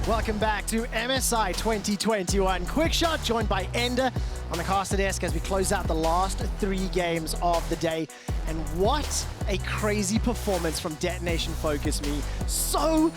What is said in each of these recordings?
Welcome back to MSI 2021. Quickshot joined by Ender on the caster desk as we close out the last 3 games of the day. And what a crazy performance from Detonation Focus Me. So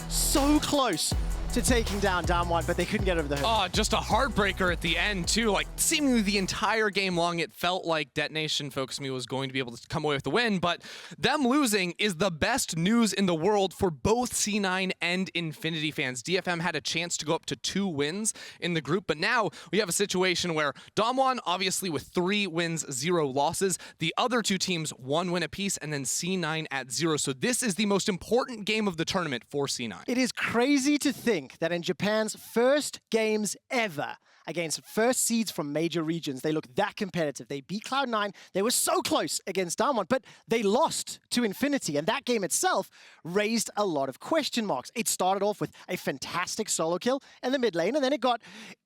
close to taking down Damwon, but they couldn't get over the hood. Oh, just a heartbreaker at the end, too. Like, seemingly the entire game long, it felt like Detonation Focus Me was going to be able to come away with the win, but them losing is the best news in the world for both C9 and Infinity fans. DFM had a chance to go up to 2 wins in the group, but now we have a situation where Damwon, obviously with 3 wins, 0 losses. The other 2 teams, 1 win apiece, and then C9 at 0. So this is the most important game of the tournament for C9. It is crazy to think that in Japan's first games ever against first seeds from major regions, they look that competitive. They beat Cloud9. They were so close against Damwon, but they lost to Infinity, and that game itself raised a lot of question marks. It started off with a fantastic solo kill in the mid lane, and then it got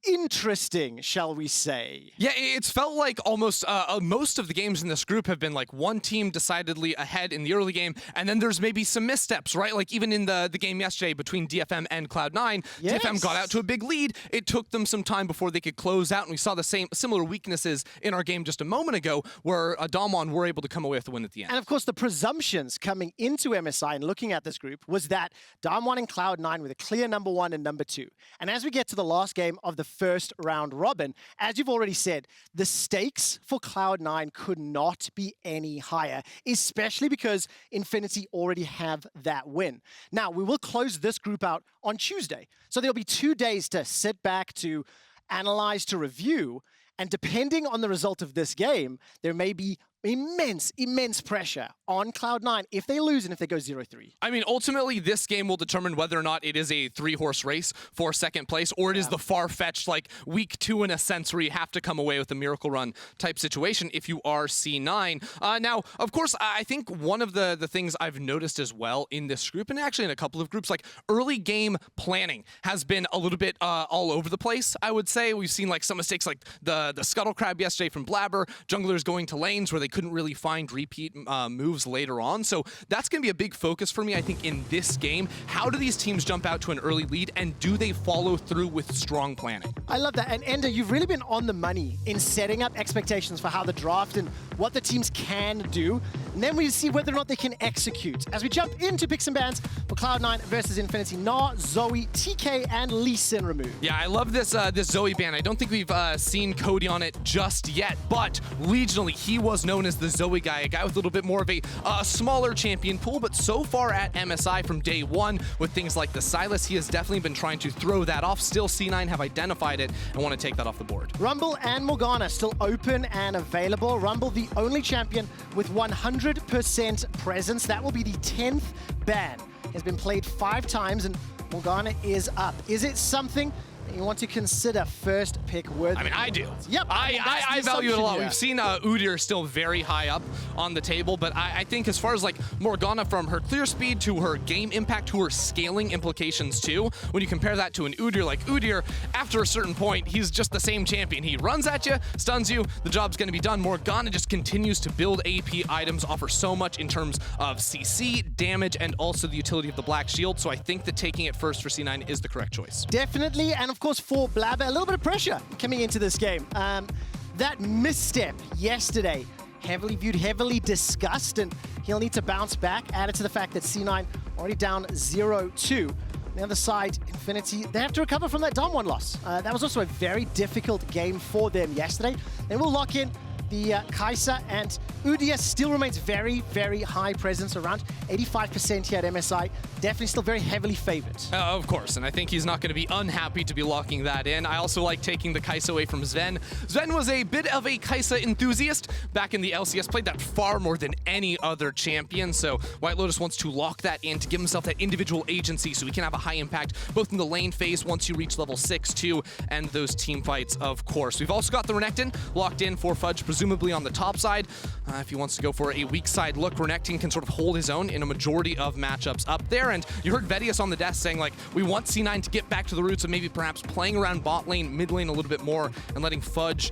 interesting, shall we say. Yeah, it's felt like almost most of the games in this group have been like one team decidedly ahead in the early game, and then there's maybe some missteps, right? Like even in the game yesterday between DFM and Cloud9, yes. DFM got out to a big lead. It took them some time before they could close out, and we saw the similar weaknesses in our game just a moment ago where Damwon were able to come away with the win at the end. And of course, the presumptions coming into MSI and looking at this group was that Damwon and Cloud9 were the clear number 1 and number 2. And as we get to the last game of the first round robin, as you've already said, the stakes for Cloud9 could not be any higher, especially because Infinity already have that win. Now, we will close this group out on Tuesday. So there'll be 2 days to sit back, to analyze, to review, and depending on the result of this game, there may be immense pressure on Cloud9 if they lose and if they go 0-3. I mean, ultimately, this game will determine whether or not it is a 3-horse race for second place, or it is the far-fetched, like, week 2 in a sense, where you have to come away with a miracle run type situation if you are C9. Now, of course, I think one of the things I've noticed as well in this group, and actually in a couple of groups, like, early game planning has been a little bit all over the place, I would say. We've seen, like, some mistakes, like the Scuttle Crab yesterday from Blaber, junglers going to lanes where they couldn't really find repeat moves later on. So that's going to be a big focus for me, I think, in this game. How do these teams jump out to an early lead, and do they follow through with strong planning? I love that. And Ender, you've really been on the money in setting up expectations for how the draft and what the teams can do. And then we see whether or not they can execute. As we jump into picks and bans for Cloud9 versus Infinity, Gnar, Zoe, TK, and Lee Sin removed. Yeah, I love this this Zoe ban. I don't think we've seen Cody on it just yet, but regionally, he was known as the Zoe guy, a guy with a little bit more of a smaller champion pool, but so far at MSI from day 1 with things like the Silas, he has definitely been trying to throw that off. Still, C9 have identified it and want to take that off the board. Rumble and Morgana still open and available. Rumble, the only champion with 100% presence. That will be the 10th ban. Has been played 5 times, and Morgana is up. Is it something you want to consider first pick worthy? I mean, I do. Yep. I value it a lot. Here. We've seen Udyr still very high up on the table, but I think as far as like Morgana, from her clear speed to her game impact to her scaling implications too, when you compare that to an Udyr, like Udyr, after a certain point, he's just the same champion. He runs at you, stuns you, the job's going to be done. Morgana just continues to build AP items, offer so much in terms of CC, damage, and also the utility of the Black Shield, so I think that taking it first for C9 is the correct choice. Definitely, and of course for Blaber, a little bit of pressure coming into this game. That misstep yesterday, heavily viewed, heavily discussed, and he'll need to bounce back, added to the fact that C9 already down 0-2. On the other side, Infinity, they have to recover from that Damwon loss. That was also a very difficult game for them yesterday. They will lock in the Kai'Sa, and Udyr still remains very high presence, around 85% here at MSI. Definitely still very heavily favored. Of course, and I think he's not going to be unhappy to be locking that in. I also like taking the Kai'Sa away from Zven. Zven was a bit of a Kai'Sa enthusiast back in the LCS, played that far more than any other champion, so Whitelotus wants to lock that in to give himself that individual agency so he can have a high impact both in the lane phase once you reach level 6 too, and those team fights, of course. We've also got the Renekton locked in for Fudge, presumably on the top side. If he wants to go for a weak side look, Renekton can sort of hold his own in a majority of matchups up there. And you heard Vedius on the desk saying, like, we want C9 to get back to the roots of maybe perhaps playing around bot lane, mid lane a little bit more, and letting Fudge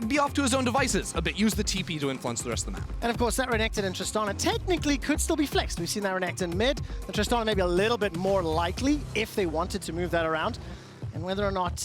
be off to his own devices a bit. Use the TP to influence the rest of the map. And of course, that Renekton and Tristana technically could still be flexed. We've seen that Renekton mid, the Tristana maybe a little bit more likely if they wanted to move that around. And whether or not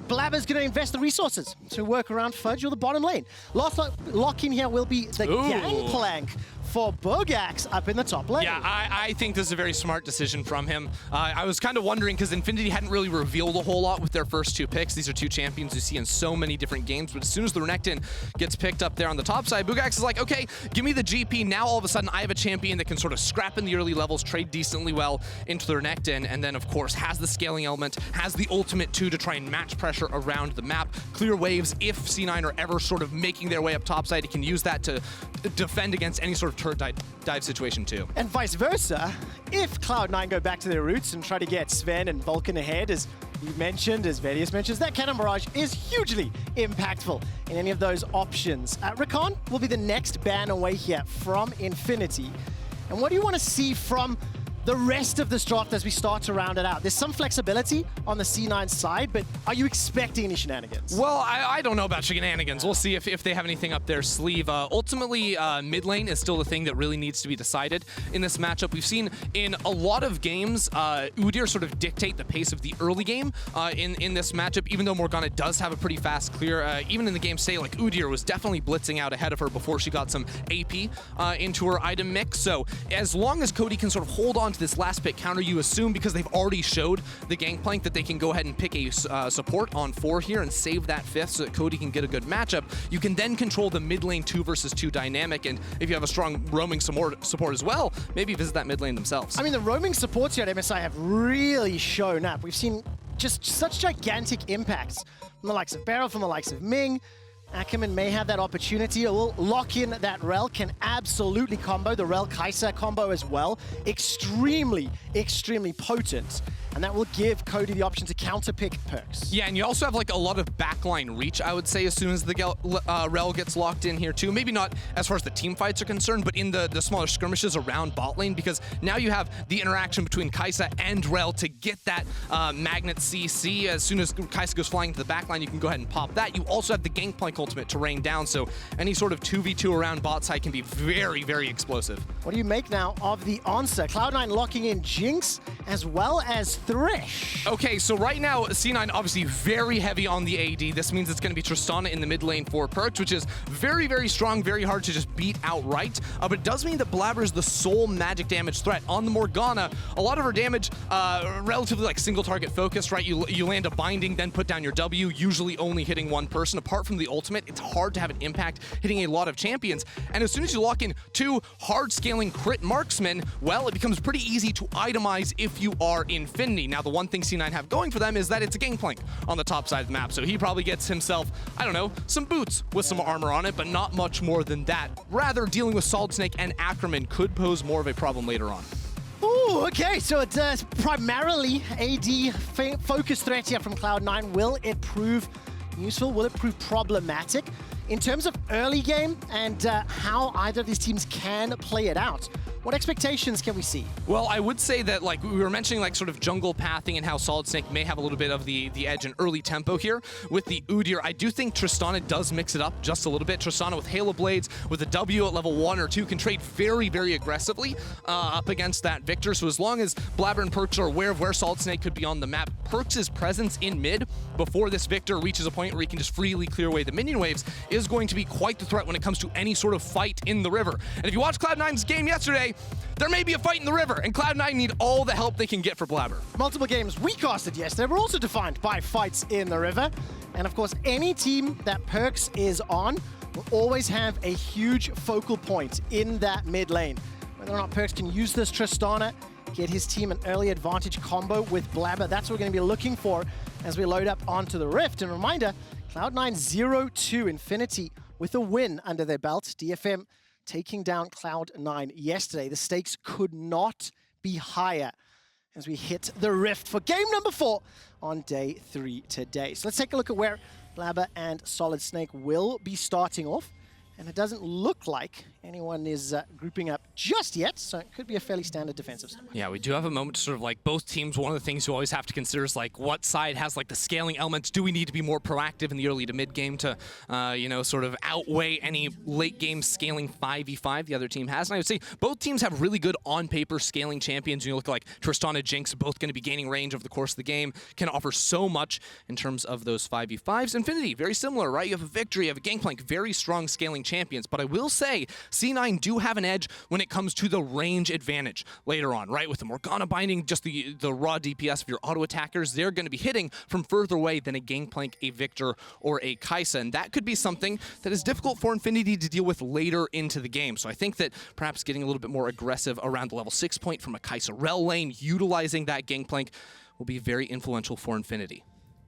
Blaber's going to invest the resources to work around Fudge or the bottom lane. Last lock in here will be the Gangplank for Buggax up in the top lane. Yeah, I think this is a very smart decision from him. I was kind of wondering, because Infinity hadn't really revealed a whole lot with their first two picks. These are two champions you see in so many different games, but as soon as the Renekton gets picked up there on the top side, Buggax is like, okay, give me the GP. Now all of a sudden I have a champion that can sort of scrap in the early levels, trade decently well into the Renekton, and then of course has the scaling element, has the ultimate too to try and match pressure around the map, clear waves. If C9 are ever sort of making their way up topside, he can use that to defend against any sort of turret dive situation too. And vice versa, if Cloud9 go back to their roots and try to get Zven and Vulcan ahead, as you mentioned, as Vedius mentions, that Cannon Barrage is hugely impactful in any of those options. Rakan will be the next ban away here from Infinity. And what do you want to see from the rest of this draft as we start to round it out? There's some flexibility on the C9 side, but are you expecting any shenanigans? Well, I don't know about shenanigans. We'll see if they have anything up their sleeve. Ultimately, mid lane is still the thing that really needs to be decided in this matchup. We've seen in a lot of games, Udyr sort of dictate the pace of the early game in this matchup, even though Morgana does have a pretty fast clear. Even in the game today, like Udyr was definitely blitzing out ahead of her before she got some AP into her item mix. So as long as Cody can sort of hold on to this last pick counter, you assume, because they've already showed the Gangplank, that they can go ahead and pick a support on 4 here and save that 5th so that Cody can get a good matchup. You can then control the mid lane 2 versus 2 dynamic, and if you have a strong roaming support as well, maybe visit that mid lane themselves. I mean, the roaming supports here at MSI have really shown up. We've seen just such gigantic impacts from the likes of Barrel, from the likes of Ming. Ackerman may have that opportunity. It will lock in that Rell, can absolutely combo. The Rell Kai'Sa combo as well. Extremely, extremely potent. And that will give Cody the option to counterpick Perkz. Yeah, and you also have like a lot of backline reach, I would say, as soon as the Rell gets locked in here too. Maybe not as far as the team fights are concerned, but in the smaller skirmishes around bot lane, because now you have the interaction between Kai'Sa and Rell to get that magnet CC. As soon as Kai'Sa goes flying into the backline, you can go ahead and pop that. You also have the Gangplank ultimate to rain down, so any sort of 2v2 around bot side can be very, very explosive. What do you make now of the answer? Cloud9 locking in Jinx as well as Thresh. Okay, so right now, C9 obviously very heavy on the AD. This means it's going to be Tristana in the mid lane for Perkz, which is very, very strong, very hard to just beat outright. But it does mean that Blaber is the sole magic damage threat. On the Morgana, a lot of her damage, relatively like single target focused, right? You land a binding, then put down your W, usually only hitting one person. Apart from the ultimate, it's hard to have an impact hitting a lot of champions. And as soon as you lock in 2 hard scaling crit marksmen, well, it becomes pretty easy to itemize if you are Infinity. Now, the one thing C9 have going for them is that it's a Gangplank on the top side of the map, so he probably gets himself, I don't know, some boots with some armor on it, but not much more than that. Rather, dealing with SolidSnake and Ackerman could pose more of a problem later on. Ooh, okay, so it's primarily AD focus threat here from Cloud9. Will it prove useful? Will it prove problematic? In terms of early game and how either of these teams can play it out, what expectations can we see? Well, I would say that, like, we were mentioning, like, sort of jungle pathing and how SolidSnake may have a little bit of the edge in early tempo here. With the Udyr, I do think Tristana does mix it up just a little bit. Tristana with Halo Blades, with a W at level 1 or 2, can trade very, very aggressively up against that Viktor. So as long as Blaber and Perkz are aware of where SolidSnake could be on the map, Perkz' presence in mid before this Viktor reaches a point where he can just freely clear away the minion waves is going to be quite the threat when it comes to any sort of fight in the river. And if you watch Cloud9's game yesterday, there may be a fight in the river, and Cloud9 need all the help they can get for Blaber. Multiple games we casted yesterday were also defined by fights in the river. And of course, any team that Perkz is on will always have a huge focal point in that mid lane. Whether or not Perkz can use this Tristana, get his team an early advantage combo with Blaber, that's what we're going to be looking for as we load up onto the Rift. And reminder, Cloud9 0-2 Infinity with a win under their belt. DFM taking down Cloud9 yesterday. The stakes could not be higher as we hit the Rift for game number 4 on day 3 today. So let's take a look at where Blaber and SolidSnake will be starting off. And it doesn't look like anyone is grouping up just yet, so it could be a fairly standard defensive start. Yeah, we do have a moment to sort of like both teams. One of the things you always have to consider is like what side has like the scaling elements. Do we need to be more proactive in the early to mid game to, you know, sort of outweigh any late game scaling 5v5 the other team has? And I would say both teams have really good on paper scaling champions. You look like Tristana, Jinx, both going to be gaining range over the course of the game, can offer so much in terms of those 5v5s. Infinity, very similar, right? You have a Viktor, you have a Gangplank, very strong scaling champions, but I will say C9 do have an edge when it comes to the range advantage later on, right? With the Morgana binding, just the raw DPS of your auto attackers, they're going to be hitting from further away than a Gangplank, a Viktor, or a Kai'Sa, and that could be something that is difficult for Infinity to deal with later into the game. So I think that perhaps getting a little bit more aggressive around the level 6 point from a Kai'Sa Rell lane, utilizing that Gangplank, will be very influential for Infinity.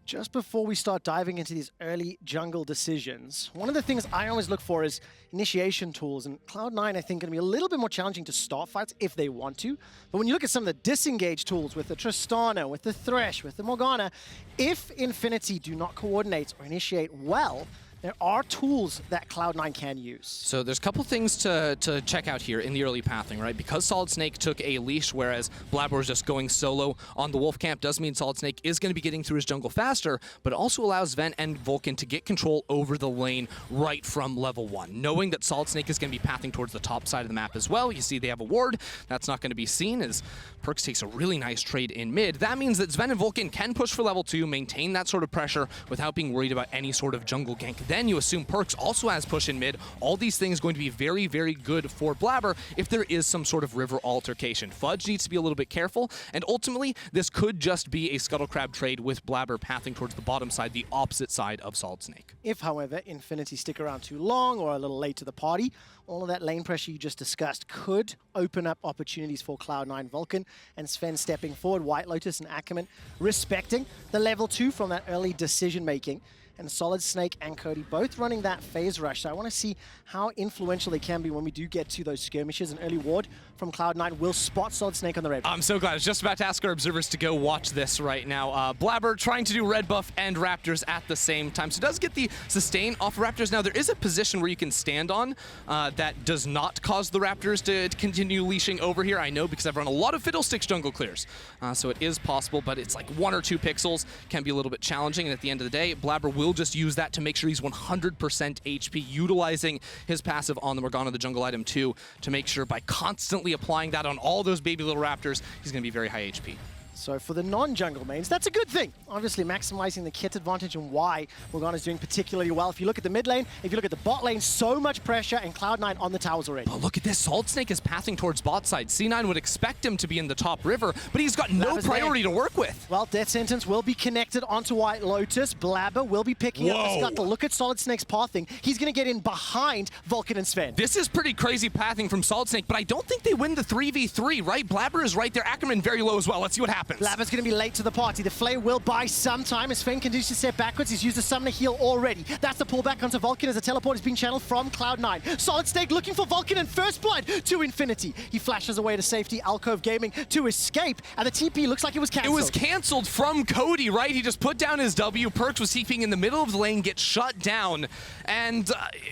Just before we start diving into these early jungle decisions, one of the things I always look for is initiation tools, and Cloud9 I think going to be a little bit more challenging to start fights if they want to. But when you look at some of the disengage tools with the Tristana, with the Thresh, with the Morgana, if Infinity do not coordinate or initiate well, there are tools that Cloud9 can use. So there's a couple things to check out here in the early pathing, right? Because SolidSnake took a leash, whereas Blaber was just going solo on the Wolf Camp, does mean SolidSnake is going to be getting through his jungle faster, but also allows Zven and Vulcan to get control over the lane right from level 1. Knowing that SolidSnake is going to be pathing towards the top side of the map as well. You see they have a ward. That's not going to be seen as Perkz takes a really nice trade in mid. That means that Zven and Vulcan can push for level 2, maintain that sort of pressure without being worried about any sort of jungle gank. Then you assume Perkz also has push in mid. All these things going to be very, very good for Blaber if there is some sort of river altercation. Fudge needs to be a little bit careful, and ultimately, this could just be a Scuttle Crab trade with Blaber pathing towards the bottom side, the opposite side of SolidSnake. If, however, Infinity stick around too long or a little late to the party, all of that lane pressure you just discussed could open up opportunities for Cloud9. Vulcan and Zven stepping forward, Whitelotus and Ackerman respecting the level 2 from that early decision making. And SolidSnake and Cody both running that phase rush. So I want to see how influential they can be when we do get to those skirmishes. An early ward from Cloud9 will spot SolidSnake on the red buff. I'm so glad. I was just about to ask our observers to go watch this right now. Blaber trying to do red buff and Raptors at the same time. So it does get the sustain off of Raptors. Now, there is a position where you can stand on that does not cause the Raptors to continue leashing over here. I know because I've run a lot of Fiddlesticks jungle clears. So it is possible, but it's like 1 or 2 pixels. Can be a little bit challenging. And at the end of the day, Blaber will just use that to make sure he's 100% HP, utilizing his passive on the Morgana, the jungle item too, to make sure by constantly applying that on all those baby little Raptors, he's going to be very high HP. So for the non-jungle mains, that's a good thing. Obviously maximizing the kit advantage and why Morgana's doing particularly well. If you look at the mid lane, if you look at the bot lane, so much pressure and Cloud9 on the towers already. But look at this, SolidSnake is pathing towards bot side. C9 would expect him to be in the top river, but he's got no priority to work with. Well, Death Sentence will be connected onto Whitelotus. Blaber will be picking up the Scuttle. Look at SolidSnake's pathing. He's going to get in behind Vulcan and Zven. This is pretty crazy pathing from SolidSnake, but I don't think they win the 3v3, right? Blaber is right there. Ackerman very low as well. Let's see what happens. Blaber's going to be late to the party. The Flare will buy some time as Zven continues to step backwards. He's used the Summoner Heal already. That's the pullback onto Vulcan as the teleport is being channeled from Cloud9. SolidSnake looking for Vulcan and First Blood to Infinity. He flashes away to safety. Alcove Gaming to escape, and the TP looks like it was cancelled. It was cancelled from Cody, right? He just put down his W. Perkz was TPing in the middle of the lane, gets shut down, and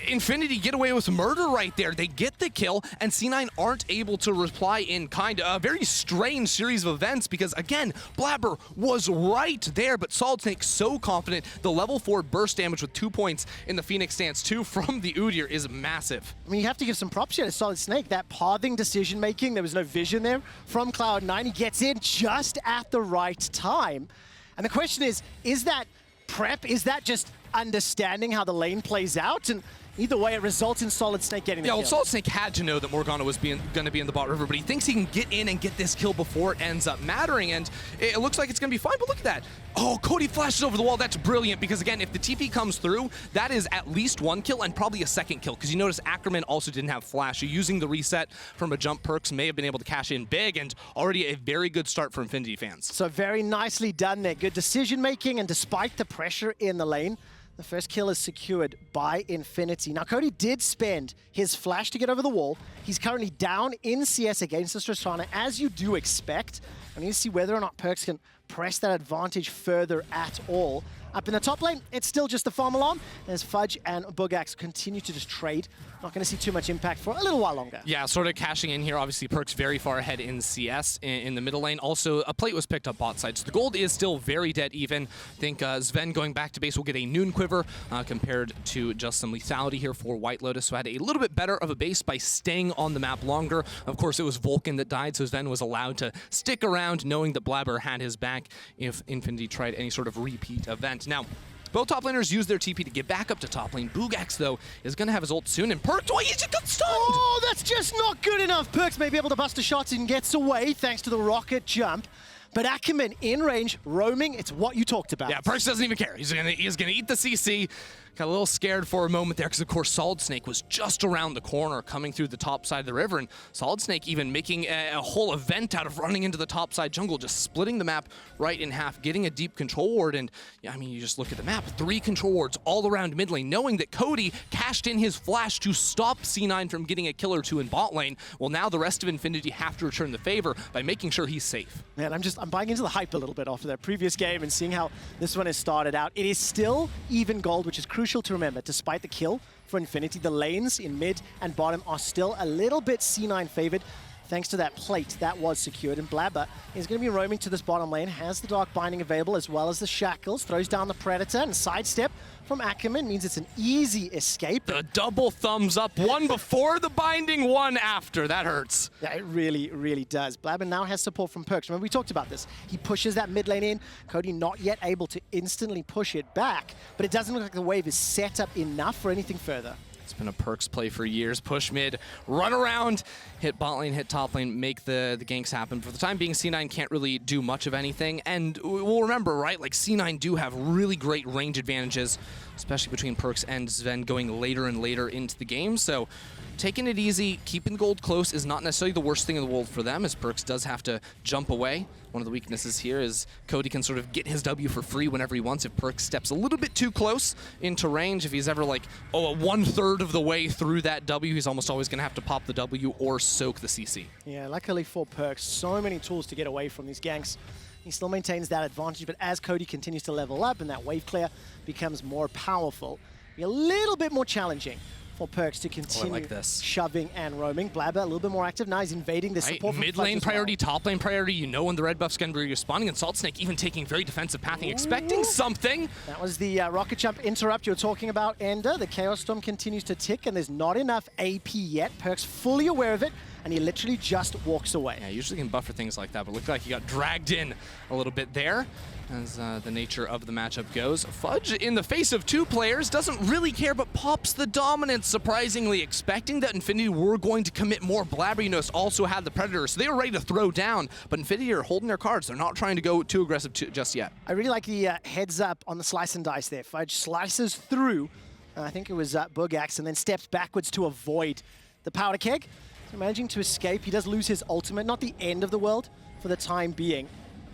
Infinity get away with murder right there. They get the kill, and C9 aren't able to reply in kind. A very strange series of events because, again, Blaber was right there, but SolidSnake so confident. The level 4 burst damage with 2 points in the Phoenix Stance 2 from the Udyr is massive. I mean, you have to give some props here to SolidSnake. That pathing decision making, there was no vision there from Cloud9. He gets in just at the right time. And the question is that prep? Is that just understanding how the lane plays out? And either way, it results in SolidSnake getting the kill. Yeah, well, SolidSnake had to know that Morgana was going to be in the bot river, but he thinks he can get in and get this kill before it ends up mattering, and it looks like it's going to be fine, but look at that. Oh, Cody flashes over the wall. That's brilliant, because again, if the TP comes through, that is at least 1 kill and probably a 2nd kill, because you notice Ackerman also didn't have flash. Using the reset from a jump, Perkz may have been able to cash in big, and already a very good start for Infinity fans. So very nicely done there. Good decision making, and despite the pressure in the lane, the first kill is secured by Infinity. Now, Cody did spend his flash to get over the wall. He's currently down in CS against the Tristana, as you do expect. I need to see whether or not Perkz can press that advantage further at all. Up in the top lane, it's still just the farm alarm, as Fudge and Buggax continue to just trade. Not going to see too much impact for a little while longer. Yeah, sort of cashing in here. Obviously, Perkz very far ahead in CS in the middle lane. Also, a plate was picked up bot side, so the gold is still very dead even. I think Zven going back to base will get a noon quiver compared to just some lethality here for Whitelotus, so had a little bit better of a base by staying on the map longer. Of course, it was Vulcan that died, so Zven was allowed to stick around knowing that Blaber had his back if Infinity tried any sort of repeat event. Now, both top laners use their TP to get back up to top lane. Buggax, though, is going to have his ult soon, and Perkz, oh, he just got stunned! Oh, that's just not good enough. Perkz may be able to bust a shot and gets away thanks to the rocket jump. But Ackerman in range, roaming, it's what you talked about. Yeah, Perkz doesn't even care. He's gonna eat the CC. Got a little scared for a moment there because, of course, SolidSnake was just around the corner coming through the top side of the river, and SolidSnake even making a whole event out of running into the top side jungle, just splitting the map right in half, getting a deep control ward, and yeah, I mean, you just look at the map, 3 control wards all around mid lane, knowing that Cody cashed in his flash to stop C9 from getting a kill or 2 in bot lane. Well, now the rest of Infinity have to return the favor by making sure he's safe. Man, I'm buying into the hype a little bit after that previous game and seeing how this one has started out. It is still even gold, which is crucial to remember. Despite the kill for Infinity, the lanes in mid and bottom are still a little bit C9 favored thanks to that plate that was secured. And Blaber is going to be roaming to this bottom lane, has the Dark Binding available as well as the Shackles, throws down the Predator, and sidestep from Ackerman means it's an easy escape. The double thumbs up, one before the binding, one after. That hurts. Yeah, it really, really does. Blaber now has support from Perkz. Remember, we talked about this. He pushes that mid lane in. Cody not yet able to instantly push it back, but it doesn't look like the wave is set up enough for anything further. It's been a Perkz play for years. Push mid, run around, hit bot lane, hit top lane, make the ganks happen. For the time being, C9 can't really do much of anything. And we'll remember, right, like C9 do have really great range advantages, especially between Perkz and Zven going later and later into the game. So taking it easy, keeping the gold close is not necessarily the worst thing in the world for them, as Perkz does have to jump away. One of the weaknesses here is Cody can sort of get his W for free whenever he wants if Perkz steps a little bit too close into range. If he's ever like, oh, 1/3 of the way through that W, he's almost always going to have to pop the W or soak the CC. Yeah, luckily for Perkz, so many tools to get away from these ganks. He still maintains that advantage, but as Cody continues to level up and that wave clear becomes more powerful, be a little bit more challenging for Perkz to continue shoving and roaming. Blaber a little bit more active. Now he's invading the support from mid lane priority, well. top lane priority. You know when the red buff's going to be responding, and SolidSnake even taking very defensive pathing, expecting something. That was the rocket jump interrupt you were talking about, Ender. The Chaos Storm continues to tick, and there's not enough AP yet. Perkz fully aware of it, and he literally just walks away. Yeah, usually can buffer things like that, but it looked like he got dragged in a little bit there, as the nature of the matchup goes. Fudge, in the face of 2 players, doesn't really care, but pops the dominance, surprisingly, expecting that Infinity were going to commit more. Blaber, you noticed, also had the Predator, so they were ready to throw down, but Infinity are holding their cards. They're not trying to go too aggressive just yet. I really like the heads up on the slice and dice there. Fudge slices through, I think it was Buggax, and then steps backwards to avoid the powder keg. So managing to escape. He does lose his ultimate, not the end of the world for the time being.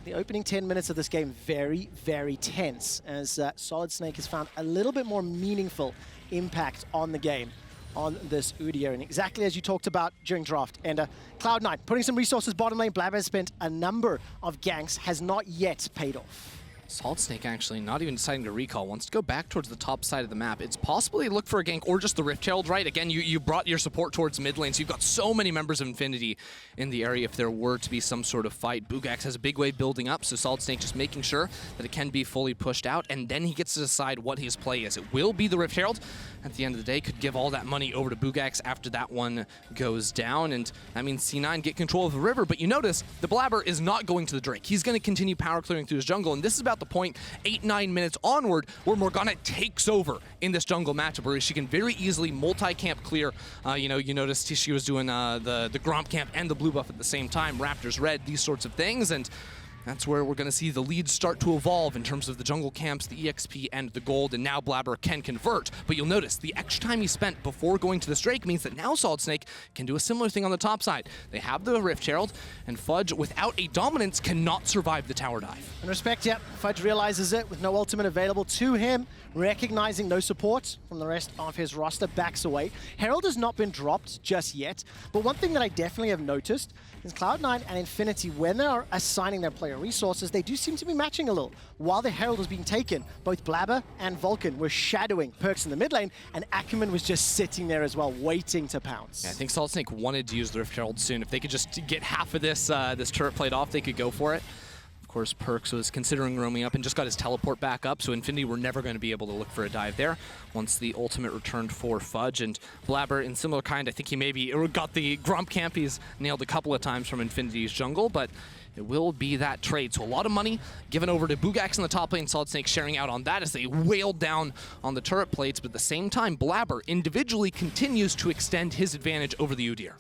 The opening 10 minutes of this game, very, very tense, as SolidSnake has found a little bit more meaningful impact on the game on this Udyr. And exactly as you talked about during draft, and Cloud9 putting some resources bottom lane. Blaber has spent a number of ganks, has not yet paid off. SolidSnake actually not even deciding to recall, wants to go back towards the top side of the map. It's possible they look for a gank or just the Rift Herald, right? Again, you brought your support towards mid lane, so you've got so many members of Infinity in the area if there were to be some sort of fight. Buggax has a big wave building up, so SolidSnake just making sure that it can be fully pushed out, and then he gets to decide what his play is. It will be the Rift Herald. At the end of the day, could give all that money over to Buggax after that one goes down, and that means C9 get control of the river, but you notice the Blaber is not going to the Drake. He's going to continue power clearing through his jungle, and this is about the point 8-9 minutes onward where Morgana takes over in this jungle matchup, where she can very easily multi-camp clear. You know, you noticed she was doing the Gromp camp and the blue buff at the same time, Raptors red, these sorts of things, and that's where we're going to see the leads start to evolve in terms of the jungle camps, the EXP, and the gold, and now Blaber can convert. But you'll notice the extra time he spent before going to this Drake means that now SolidSnake can do a similar thing on the top side. They have the Rift Herald, and Fudge, without a dominance, cannot survive the tower dive. In respect, yep, Fudge realizes it with no ultimate available to him, recognizing no support from the rest of his roster, backs away. Herald has not been dropped just yet, but one thing that I definitely have noticed is Cloud9 and Infinity, when they are assigning their players area resources, they do seem to be matching a little. While the Herald was being taken, both Blaber and Vulcan were shadowing Perkz in the mid lane, and Ackerman was just sitting there as well, waiting to pounce. Yeah, I think SolidSnake wanted to use the Rift Herald soon. If they could just get half of this this turret played off, they could go for it. Of course, Perkz was considering roaming up and just got his teleport back up, so Infinity were never going to be able to look for a dive there once the ultimate returned for Fudge. And Blaber, in similar kind, I think he maybe got the Grump camp. He's nailed a couple of times from Infinity's jungle, but it will be that trade. So a lot of money given over to Buggax in the top lane, SolidSnake sharing out on that as they wailed down on the turret plates, but at the same time, Blaber individually continues to extend his advantage over the Udyr.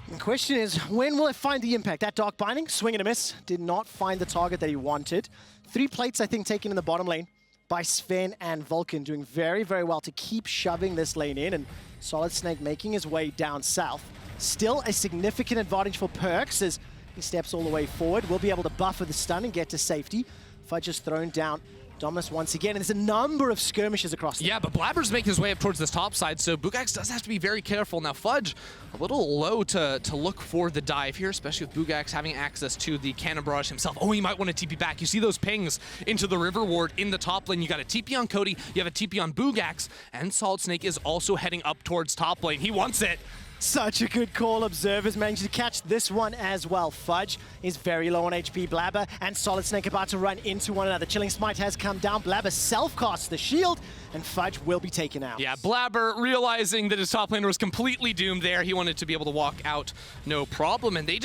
The question is, when will it find the impact? That Dark Binding, swing and a miss, did not find the target that he wanted. 3 plates, I think, taken in the bottom lane by Zven and Vulcan, doing very, very well to keep shoving this lane in, and SolidSnake making his way down south. Still a significant advantage for Perkz as he steps all the way forward. Will be able to buffer the stun and get to safety. Fudge is thrown down. Dominus once again, and there's a number of skirmishes across them. Yeah, but Blaber's making his way up towards this top side, so Buggax does have to be very careful. Now, Fudge, a little low to look for the dive here, especially with Buggax having access to the Cannon Barrage himself. Oh, he might want to TP back. You see those pings into the River Ward in the top lane. You got a TP on Cody, you have a TP on Buggax, and SolidSnake is also heading up towards top lane. He wants it. Such a good call. Observers managed to catch this one as well. Fudge is very low on HP. Blaber and SolidSnake about to run into one another. Chilling Smite has come down. Blaber self-casts the shield, and Fudge will be taken out. Yeah, Blaber realizing that his top laner was completely doomed there. He wanted to be able to walk out no problem, and they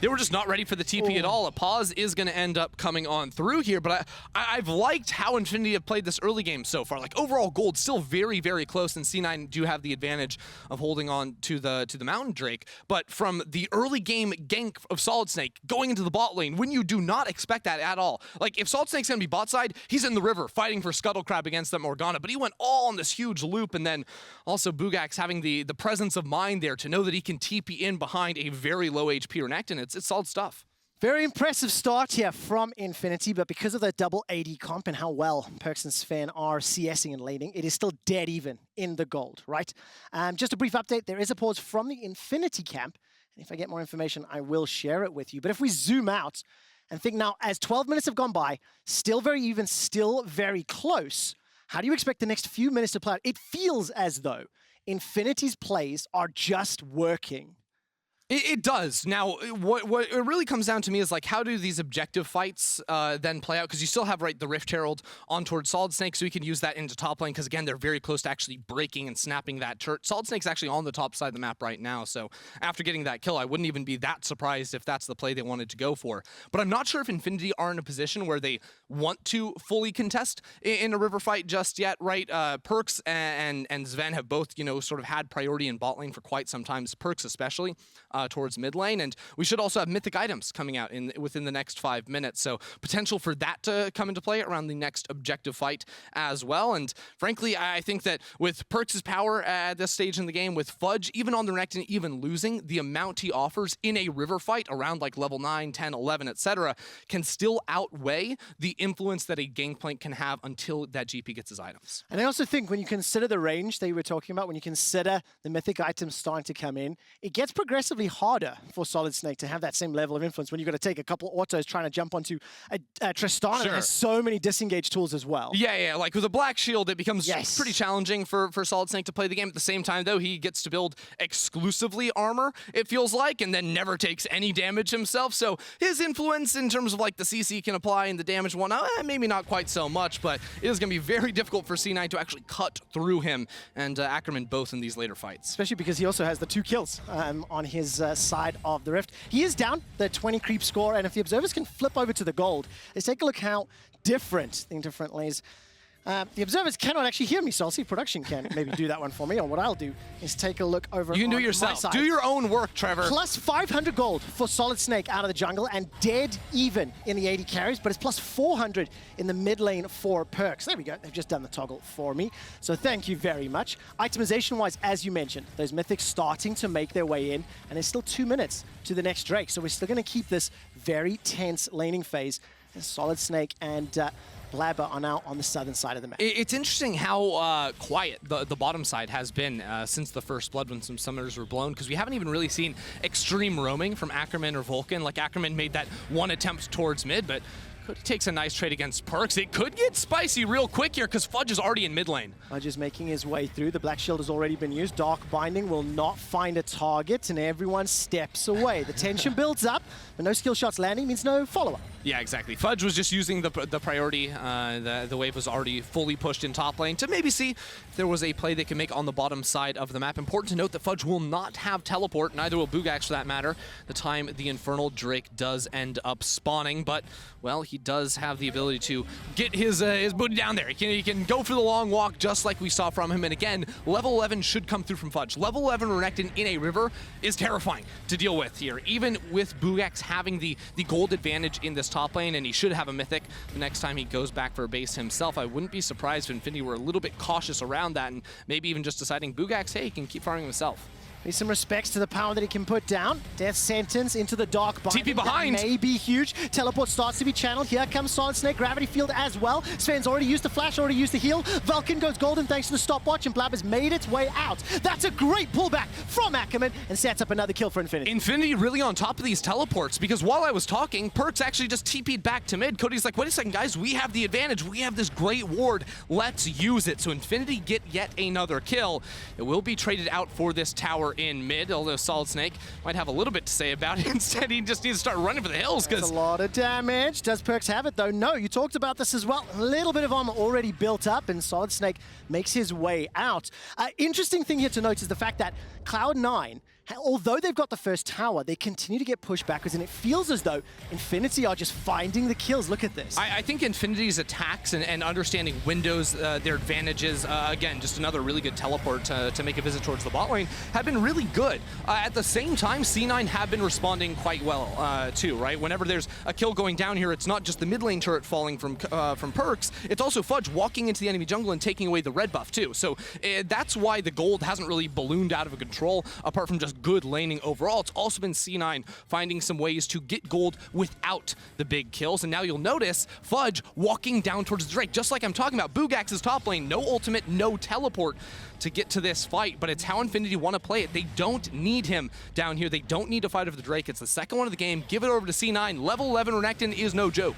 were just not ready for the TP at all. A pause is going to end up coming on through here, but I've liked how Infinity have played this early game so far. Like, overall gold still very, very close, and C9 do have the advantage of holding on to the Mountain Drake, but from the early game gank of SolidSnake going into the bot lane, when you do not expect that at all. Like, if SolidSnake's gonna be bot side, he's in the river fighting for Scuttle Crab against that Morgana, but he went all on this huge loop, and then also Buggax having the presence of mind there to know that he can TP in behind a very low HP Renekton. It's solid stuff. Very impressive start here from Infinity, but because of the double AD comp and how well Perkz and Zven are CSing and laning, it is still dead even in the gold, right? Just a brief update, there is a pause from the Infinity camp, and if I get more information, I will share it with you. But if we zoom out and think now, as 12 minutes have gone by, still very even, still very close, how do you expect the next few minutes to play out? It feels as though Infinity's plays are just working. It does. Now, what it really comes down to me is, like, how do these objective fights then play out? Because you still have, right, the Rift Herald on towards SolidSnake, so we can use that into top lane, because, again, they're very close to actually breaking and snapping that turret. SolidSnake's actually on the top side of the map right now, so after getting that kill, I wouldn't even be that surprised if that's the play they wanted to go for. But I'm not sure if Infinity are in a position where they want to fully contest in a river fight just yet, right? Perkz and Zven have both, you know, sort of had priority in bot lane for quite some time, Perkz especially, towards mid lane, and we should also have mythic items coming out within the next 5 minutes, so potential for that to come into play around the next objective fight as well. And frankly, I think that with Perkz' power at this stage in the game, with Fudge even on the Renekton, even losing, the amount he offers in a river fight around like level 9, 10, 11, etc. can still outweigh the influence that a Gangplank can have until that GP gets his items. And I also think when you consider the range that you were talking about, when you consider the mythic items starting to come in, it gets progressively harder for SolidSnake to have that same level of influence when you've got to take a couple autos trying to jump onto a Tristana that has so many disengage tools as well. Yeah, like with a Black Shield, it becomes pretty challenging for SolidSnake to play the game. At the same time, though, he gets to build exclusively armor, it feels like, and then never takes any damage himself. So his influence in terms of like the CC he can apply and the damage one, maybe not quite so much, but it is going to be very difficult for C9 to actually cut through him and Ackerman both in these later fights. Especially because he also has the 2 kills on his side of the Rift. He is down the 20 creep score, and if the observers can flip over to the gold, let's take a look how different lays. The observers cannot actually hear me, so I'll see production can maybe do that one for me, or what I'll do is take a look over. You can do it yourself. Do your own work, Trevor. Plus 500 gold for SolidSnake out of the jungle, and dead even in the AD carries, but it's plus 400 in the mid lane for Perkz. There we go. They've just done the toggle for me, so thank you very much. Itemization-wise, as you mentioned, those mythics starting to make their way in, and there's still 2 minutes to the next Drake, so we're still going to keep this very tense laning phase. SolidSnake and Blaber are now on the southern side of the map. It's interesting how quiet the bottom side has been since the first blood when some summoners were blown, because we haven't even really seen extreme roaming from Ackerman or Vulcan. Like, Ackerman made that one attempt towards mid, but cody takes a nice trade against Perkz. It could get spicy real quick here because Fudge is already in mid lane. Fudge is making his way through. The Black Shield has already been used. Dark Binding will not find a target, and everyone steps away. The tension builds up, but no skill shots landing means no follow-up. Yeah, exactly. Fudge was just using the priority. The wave was already fully pushed in top lane to maybe see if there was a play they can make on the bottom side of the map. Important to note that Fudge will not have teleport, neither will Buggax for that matter, the time the Infernal Drake does end up spawning. But, well, he does have the ability to get his booty down there. He can go for the long walk just like we saw from him. And again, level 11 should come through from Fudge. Level 11 Renekton in a river is terrifying to deal with here. Even with Buggax having the gold advantage in this top lane, and he should have a mythic the next time he goes back for a base himself, I wouldn't be surprised if Infinity were a little bit cautious around that and maybe even just deciding Buggax, hey, he can keep farming himself. Need some respects to the power that he can put down. Death Sentence into the Dark Binding. TP behind. That may be huge. Teleport starts to be channeled. Here comes SolidSnake. Gravity Field as well. Sven's already used the flash, already used the heal. Vulcan goes golden thanks to the stopwatch, and Blaber's made its way out. That's a great pullback from Ackerman and sets up another kill for Infinity. Infinity really on top of these teleports, because while I was talking, Perkz actually just TP'd back to mid. Cody's like, wait a second, guys, we have the advantage. We have this great ward. Let's use it. So Infinity get yet another kill. It will be traded out for this tower in mid, although SolidSnake might have a little bit to say about it. Instead, he just needs to start running for the hills. That's a lot of damage. Does Perkz have it, though? No, you talked about this as well. A little bit of armor already built up, and SolidSnake makes his way out. Interesting thing here to note is the fact that Cloud9, although they've got the first tower, they continue to get pushed backwards, and it feels as though Infinity are just finding the kills. Look at this. I think Infinity's attacks and understanding windows, their advantages, again, just another really good teleport to make a visit towards the bot lane, have been really good. At the same time, C9 have been responding quite well, too, right? Whenever there's a kill going down here, it's not just the mid lane turret falling from Perkz, it's also Fudge walking into the enemy jungle and taking away the red buff, too. So that's why the gold hasn't really ballooned out of control, apart from just good laning overall. It's also been C9 finding some ways to get gold without the big kills. And now you'll notice Fudge walking down towards the Drake, just like I'm talking about. Buggax's top lane, no ultimate, no teleport to get to this fight, but it's how Infinity want to play it. They don't need him down here. They don't need to fight over the Drake. It's the second one of the game. Give it over to C9. Level 11 Renekton is no joke.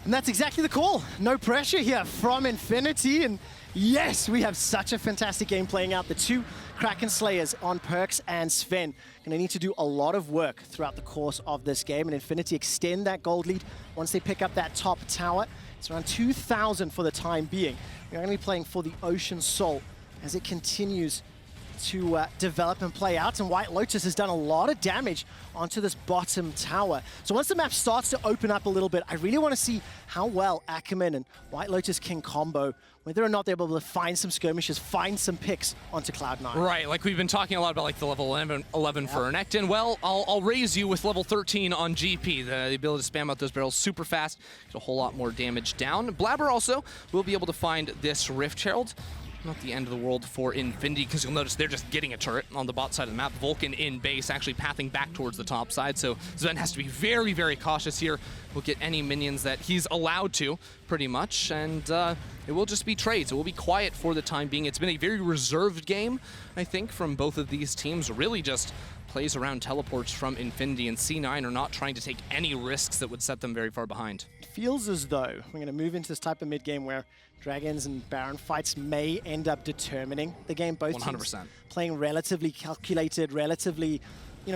And that's exactly the call. No pressure here from Infinity, and yes, we have such a fantastic game playing out. The two Kraken Slayers on Perkz and Zven going to need to do a lot of work throughout the course of this game, and Infinity extend that gold lead once they pick up that top tower. It's around 2,000 for the time being. We're going to be playing for the Ocean Soul as it continues to develop and play out, and Whitelotus has done a lot of damage onto this bottom tower. So once the map starts to open up a little bit, I really want to see how well Ackerman and Whitelotus can combo, whether or not they're able to find some skirmishes, find some picks onto Cloud9. Right, like we've been talking a lot about like the level 11 for Renekton. Well, I'll raise you with level 13 on GP, the ability to spam out those barrels super fast, get a whole lot more damage down. Blaber also will be able to find this Rift Herald. Not the end of the world for Infinity, because you'll notice they're just getting a turret on the bot side of the map. Vulcan in base, actually pathing back towards the top side, so Zven has to be very, very cautious here. Will get any minions that he's allowed to, pretty much, and it will just be trades. It will be quiet for the time being. It's been a very reserved game, I think, from both of these teams. Really just plays around teleports from Infinity, and C9 are not trying to take any risks that would set them very far behind. It feels as though we're going to move into this type of mid-game where Dragons and Baron fights may end up determining the game. Both 100%. teams playing relatively calculated, relatively,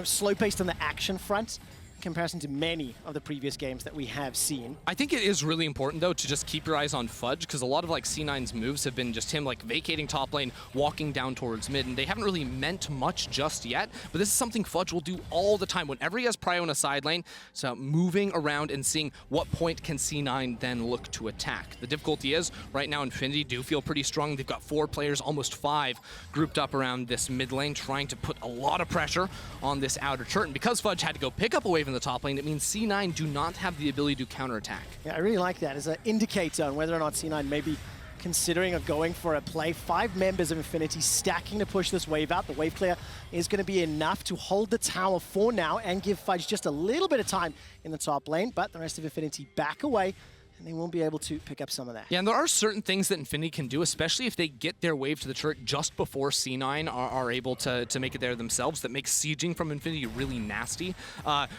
slow-paced on the action front, in comparison to many of the previous games that we have seen. I think it is really important, though, to just keep your eyes on Fudge, because a lot of C9's moves have been just him vacating top lane, walking down towards mid, and they haven't really meant much just yet, but this is something Fudge will do all the time. Whenever he has prio in a side lane, so moving around and seeing what point can C9 then look to attack. The difficulty is, right now Infinity do feel pretty strong. They've got 4 players, almost 5, grouped up around this mid lane, trying to put a lot of pressure on this outer turret, and because Fudge had to go pick up a wave in the top lane, it means C9 do not have the ability to counterattack. Yeah, I really like that as an indicator on whether or not C9 may be considering or going for a play. 5 members of Infinity stacking to push this wave out. The wave clear is going to be enough to hold the tower for now and give Fudge just a little bit of time in the top lane, but the rest of Infinity back away and they won't be able to pick up some of that. Yeah, and there are certain things that Infinity can do, especially if they get their wave to the turret just before C9 are able to make it there themselves, that makes sieging from Infinity really nasty.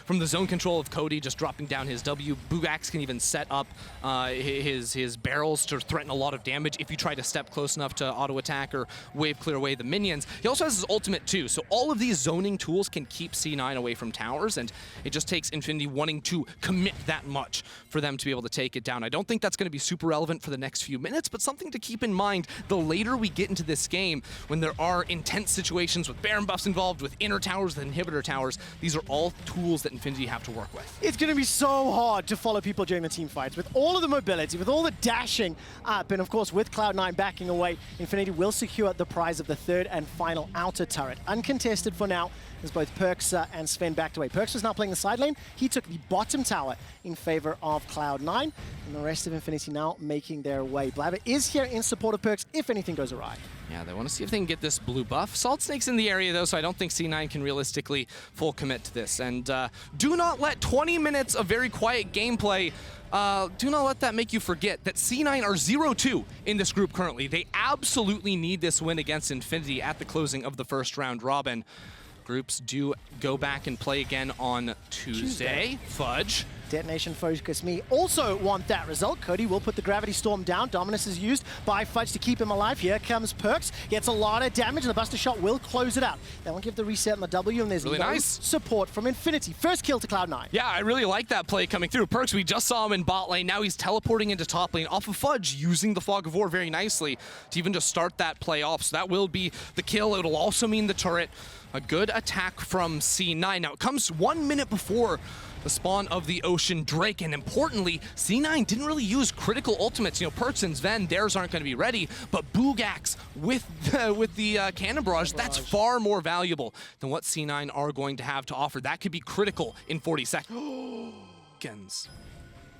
From the zone control of Cody just dropping down his W, Buggax can even set up his barrels to threaten a lot of damage if you try to step close enough to auto-attack or wave clear away the minions. He also has his ultimate too, so all of these zoning tools can keep C9 away from towers, and it just takes Infinity wanting to commit that much for them to be able to take it down. I don't think that's going to be super relevant for the next few minutes, but something to keep in mind the later we get into this game, when there are intense situations with Baron buffs involved, with inner towers, with inhibitor towers, these are all tools that Infinity have to work with. It's going to be so hard to follow people during the team fights. With all of the mobility, with all the dashing up, and of course with Cloud9 backing away, Infinity will secure the prize of the third and final outer turret. Uncontested for now, as both Perkz and Zven backed away. Perkz was now playing the side lane. He took the bottom tower in favor of Cloud9, and the rest of Infinity now making their way. Blaber is here in support of Perkz if anything goes awry. Yeah, they want to see if they can get this blue buff. SolidSnake's in the area though, so I don't think C9 can realistically full commit to this. And do not let 20 minutes of very quiet gameplay do not let that make you forget that C9 are 0-2 in this group currently. They absolutely need this win against Infinity at the closing of the first round robin. Groups do go back and play again on Tuesday. Fudge. Detonation focus me also want that result. Cody will put the gravity storm down. Dominus is used by Fudge to keep him alive. Here comes Perkz. Gets a lot of damage, and the Buster Shot will close it out. They won't give the reset on the W, and there's really no nice support from Infinity. First kill to Cloud9. Yeah, I really like that play coming through. Perkz, we just saw him in bot lane. Now he's teleporting into top lane off of Fudge, using the Fog of War very nicely to even just start that play off. So that will be the kill. It'll also mean the turret. A good attack from C9. Now, it comes 1 minute before the spawn of the Ocean Drake, and importantly, C9 didn't really use critical ultimates. You know, Perkz and Zven, theirs aren't going to be ready, but Buggax with the Cannon Barrage, that's far more valuable than what C9 are going to have to offer. That could be critical in 40 seconds.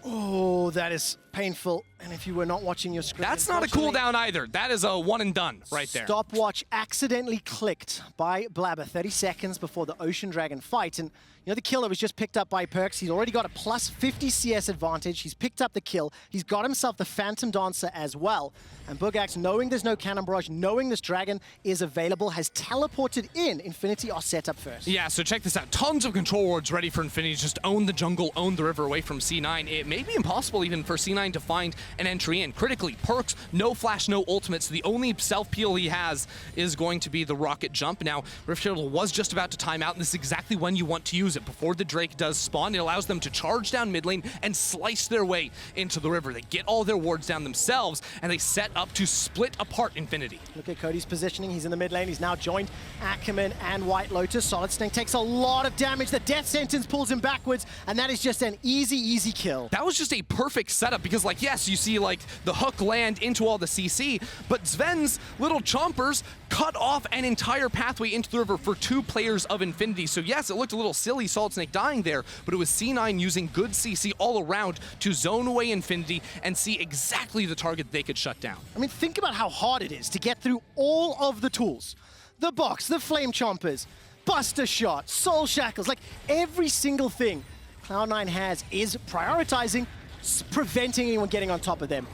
Oh, that is painful. And if you were not watching your screen... That's not a cooldown either. That is a one and done right there. Stopwatch accidentally clicked by Blaber 30 seconds before the Ocean Dragon fight. And you know, the killer was just picked up by Perkz. He's already got a plus 50 CS advantage. He's picked up the kill. He's got himself the Phantom Dancer as well. And Buggax, knowing there's no Cannon Barrage, knowing this dragon is available, has teleported in. Infinity are set up first. Yeah, so check this out. Tons of control wards ready for Infinity to just own the jungle, own the river away from C9. It may be impossible even for C9 to find an entry in. Critically, Perkz, no flash, no ultimate, so the only self-peel he has is going to be the rocket jump. Now, Rift Shuttle was just about to time out, and this is exactly when you want to use it. Before the Drake does spawn, it allows them to charge down mid lane and slice their way into the river. They get all their wards down themselves, and they set up to split apart Infinity. Look at Cody's positioning. He's in the mid lane. He's now joined Ackerman and Whitelotus. SolidSnake takes a lot of damage. The death sentence pulls him backwards, and that is just an easy kill. That was just a perfect setup because, like, yes, you see, like, the hook land into all the CC, but Zven's little chompers cut off an entire pathway into the river for 2 players of Infinity. So yes, it looked a little silly, SolidSnake dying there, but it was C9 using good CC all around to zone away Infinity and see exactly the target they could shut down. I mean, think about how hard it is to get through all of the tools. The box, the flame chompers, Buster Shot, Soul Shackles, like every single thing Cloud9 has is prioritizing preventing anyone getting on top of them.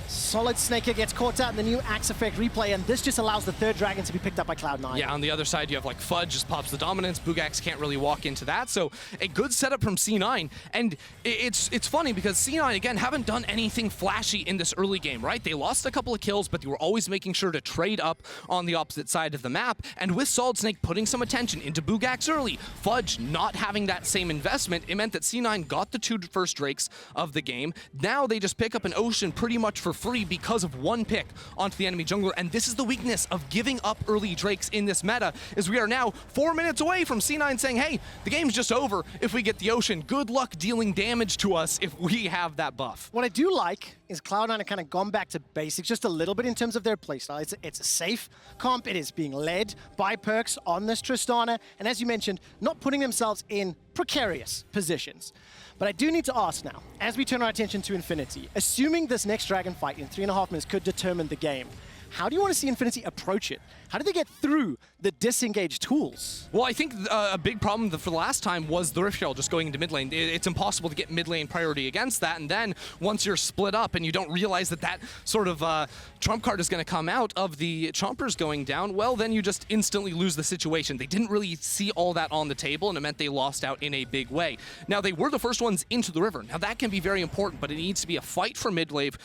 SolidSnake gets caught out in the new Axe Effect replay, and this just allows the third dragon to be picked up by Cloud9. Yeah, on the other side, you have like Fudge just pops the dominance. Buggax can't really walk into that, so a good setup from C9. And it's funny because C9, again, haven't done anything flashy in this early game, right? They lost a couple of kills, but they were always making sure to trade up on the opposite side of the map. And with SolidSnake putting some attention into Buggax early, Fudge not having that same investment, it meant that C9 got the 2 first Drakes of the game. Now they just pick up an Ocean pretty much for free because of 1 pick onto the enemy jungler, and this is the weakness of giving up early Drakes in this meta, is we are now 4 minutes away from C9 saying, hey, the game's just over if we get the Ocean. Good luck dealing damage to us if we have that buff. What I do like is Cloud9 have kind of gone back to basics just a little bit in terms of their playstyle. It's a safe comp. It is being led by Perkz on this Tristana, and as you mentioned, not putting themselves in precarious positions. But I do need to ask now, as we turn our attention to Infinity, assuming this next dragon fight in 3.5 minutes could determine the game, How do you want to see Infinity approach it? How do they get through the disengaged tools? Well, I think a big problem for the last time was the Rift Shell just going into mid lane. It's impossible to get mid lane priority against that, and then once you're split up and you don't realize that that sort of trump card is going to come out of the Chompers going down, well, then you just instantly lose the situation. They didn't really see all that on the table, and it meant they lost out in a big way. Now, they were the first ones into the river. Now, that can be very important, but it needs to be a fight for mid-wave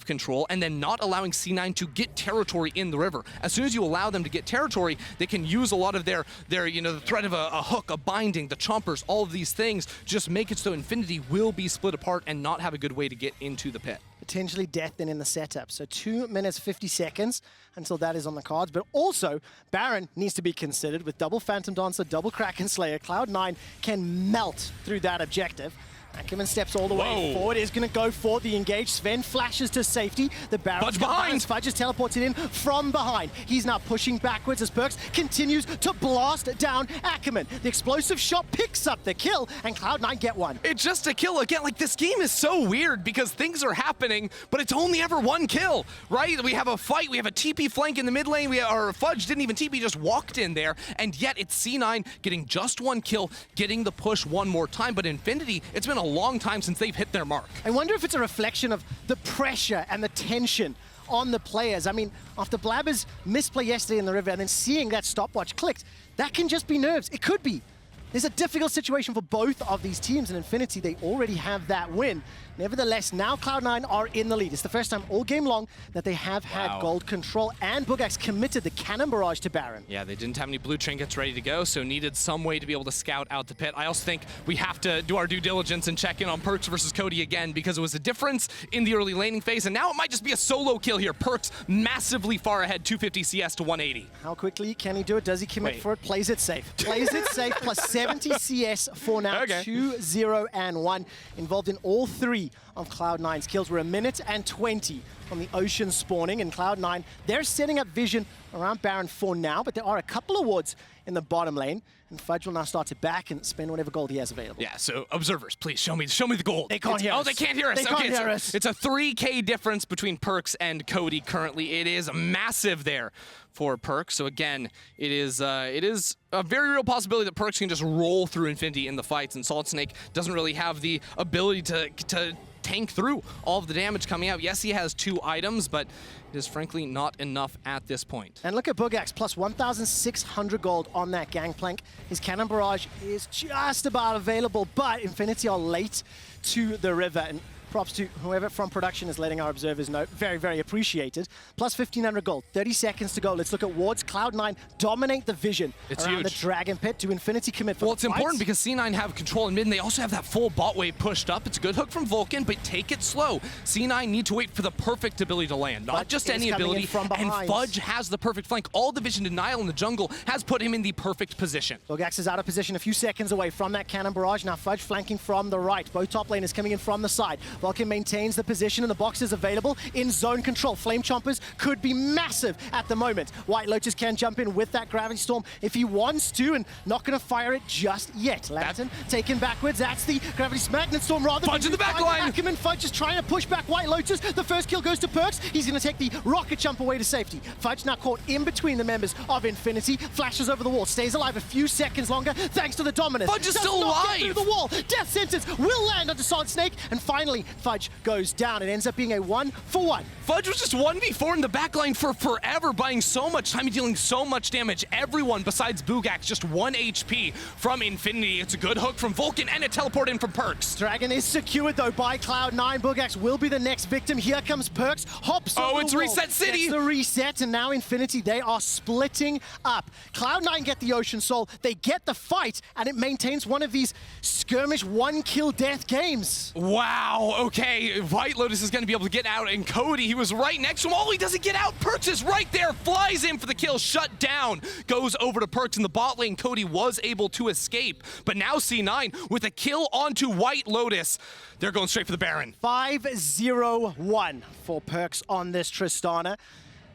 control, and then not allowing C9 to get territory in the river. As soon as you allow them to get territory, they can use a lot of their the threat of a hook, a binding, the chompers, all of these things, just make it so Infinity will be split apart and not have a good way to get into the pit. Potentially death then in the setup. So 2 minutes, 50 seconds until that is on the cards. But also, Baron needs to be considered with double Phantom Dancer, double Kraken Slayer. Cloud9 can melt through that objective. Ackerman steps all the way forward, is going to go for the engage. Sven flashes to safety. The Baron Fudge behind. Fudge is teleported in from behind. He's now pushing backwards as Perkz continues to blast down Ackerman. The explosive shot picks up the kill, and Cloud9 get one. It's just a kill. Again, like, this game is so weird because things are happening, but it's only ever one kill, right? We have a fight, we have a TP flank in the mid lane, our Fudge didn't even TP, just walked in there, and yet it's C9 getting just one kill, getting the push one more time, but Infinity, it's been a long time since they've hit their mark. I wonder if it's a reflection of the pressure and the tension on the players. I mean, after Blaber's misplay yesterday in the river and then seeing that stopwatch clicked, that can just be nerves. It could be. There's a difficult situation for both of these teams, and Infinity, they already have that win. Nevertheless, now Cloud9 are in the lead. It's the first time all game long that they have had gold control, and Buggax committed the cannon barrage to Baron. Yeah, they didn't have any blue trinkets ready to go, so needed some way to be able to scout out the pit. I also think we have to do our due diligence and check in on Perkz versus Cody again, because it was a difference in the early laning phase, and now it might just be a solo kill here. Perkz massively far ahead, 250 CS to 180. How quickly can he do it? Does he commit for it? Plays it safe. Plays it safe, plus 70 CS for now, 2-0-1. Involved in all three of Cloud9's kills. We're 1 minute and 20 from the ocean spawning, and Cloud9, they're setting up vision around Baron for now, but there are a couple of wards in the bottom lane, and Fudge will now start to back and spend whatever gold he has available. Yeah, so observers, please show me the gold. They can't hear us. Oh, they can't hear us. They can't hear us. It's a 3K difference between Perkz and Cody currently. It is massive there for Perkz. So again, it is a very real possibility that Perkz can just roll through Infinity in the fights, and SolidSnake doesn't really have the ability to tank through all of the damage coming out. Yes, he has 2 items, but it is frankly not enough at this point. And look at Buggax, plus 1,600 gold on that Gangplank. His cannon barrage is just about available, but Infinity are late to the river, and props to whoever from production is letting our observers know. Very, very appreciated. Plus 1,500 gold, 30 seconds to go. Let's look at wards. Cloud9 dominate the vision around the Dragon Pit. Do Infinity commit for Well, it's important because C9 have control in mid, and they also have that full bot wave pushed up. It's a good hook from Vulcan, but take it slow. C9 need to wait for the perfect ability to land, not just any ability, and Fudge has the perfect flank. All the vision denial in the jungle has put him in the perfect position. Buggax is out of position, a few seconds away from that cannon barrage. Now Fudge flanking from the right. Both top laners coming in from the side. Vulcan maintains the position, and the box is available in zone control. Flame Chompers could be massive at the moment. Whitelotus can jump in with that Gravity Storm if he wants to, and not going to fire it just yet. Lantern taken backwards. That's the Gravity Magnet Storm rather. Fudge in the back line. Ackerman Fudge is trying to push back Whitelotus. The first kill goes to Perkz. He's going to take the rocket jump away to safety. Fudge now caught in between the members of Infinity. Flashes over the wall. Stays alive a few seconds longer thanks to the dominance. Fudge is still alive. Through the wall. Death sentence will land onto SolidSnake, and finally Fudge goes down. It ends up being a 1-for-1. Fudge was just 1v4 in the backline for forever, buying so much time and dealing so much damage. Everyone besides Buggax, just 1 HP from Infinity. It's a good hook from Vulcan and a teleport in from Perkz. Dragon is secured though by Cloud9. Buggax will be the next victim. Here comes Perkz. Hops over it's the wall. Reset City. Gets the reset, and now Infinity, they are splitting up. Cloud9 get the Ocean Soul. They get the fight, and it maintains one of these skirmish 1-kill death games. Wow, okay. Whitelotus is going to be able to get out, and Cody, he was right next to him. Oh, he doesn't get out. Perkz is right there, flies in for the kill, shut down, goes over to Perkz in the bot lane. Cody was able to escape, but now C9 with a kill onto Whitelotus. They're going straight for the Baron. 5-0-1 for Perkz on this Tristana.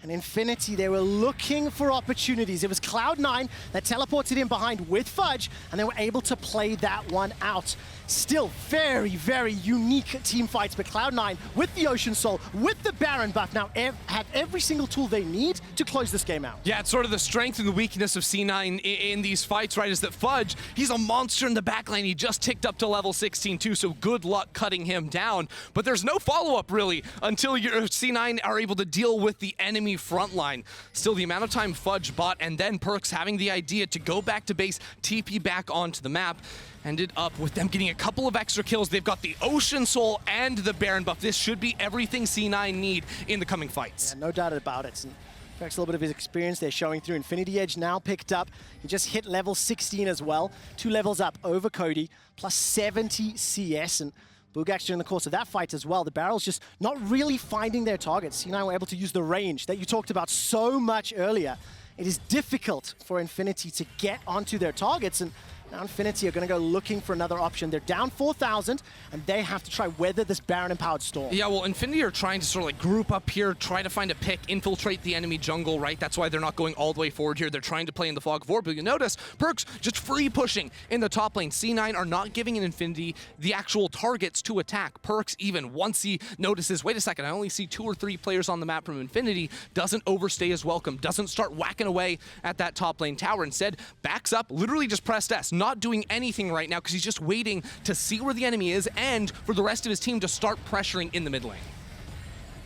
And Infinity, they were looking for opportunities. It was Cloud9 that teleported in behind with Fudge, and they were able to play that one out. Still very, very unique team fights, but Cloud9 with the Ocean Soul, with the Baron buff, now have every single tool they need to close this game out. Yeah, it's sort of the strength and the weakness of C9 in these fights, right, is that Fudge, he's a monster in the backline. He just ticked up to level 16 too, so good luck cutting him down. But there's no follow-up really until your C9 are able to deal with the enemy front line. Still, the amount of time Fudge bought and then Perkz having the idea to go back to base, TP back onto the map, ended up with them getting a couple of extra kills. They've got the Ocean Soul and the Baron buff. This should be everything C9 need in the coming fights. Yeah, no doubt about it. And Perkz, a little bit of his experience there showing through. Infinity Edge now picked up. He just hit level 16 as well. 2 levels up over Cody, plus 70 CS. And Buggax during the course of that fight as well. The barrels just not really finding their targets. C9 were able to use the range that you talked about so much earlier. It is difficult for Infinity to get onto their targets, and now Infinity are going to go looking for another option. They're down 4,000, and they have to try weather this Baron-empowered storm. Yeah, well, Infinity are trying to sort of like group up here, try to find a pick, infiltrate the enemy jungle, right? That's why they're not going all the way forward here. They're trying to play in the Fog of War, but you notice Perkz just free pushing in the top lane. C9 are not giving an Infinity the actual targets to attack. Perkz, even once he notices, wait a second, I only see 2 or 3 players on the map from Infinity, doesn't overstay his welcome, doesn't start whacking away at that top lane tower. Instead, backs up, literally just pressed S, not doing anything right now because he's just waiting to see where the enemy is and for the rest of his team to start pressuring in the mid lane.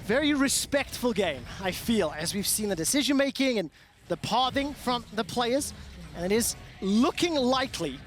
Very respectful game, I feel, as we've seen the decision-making and the pathing from the players. And it is looking likely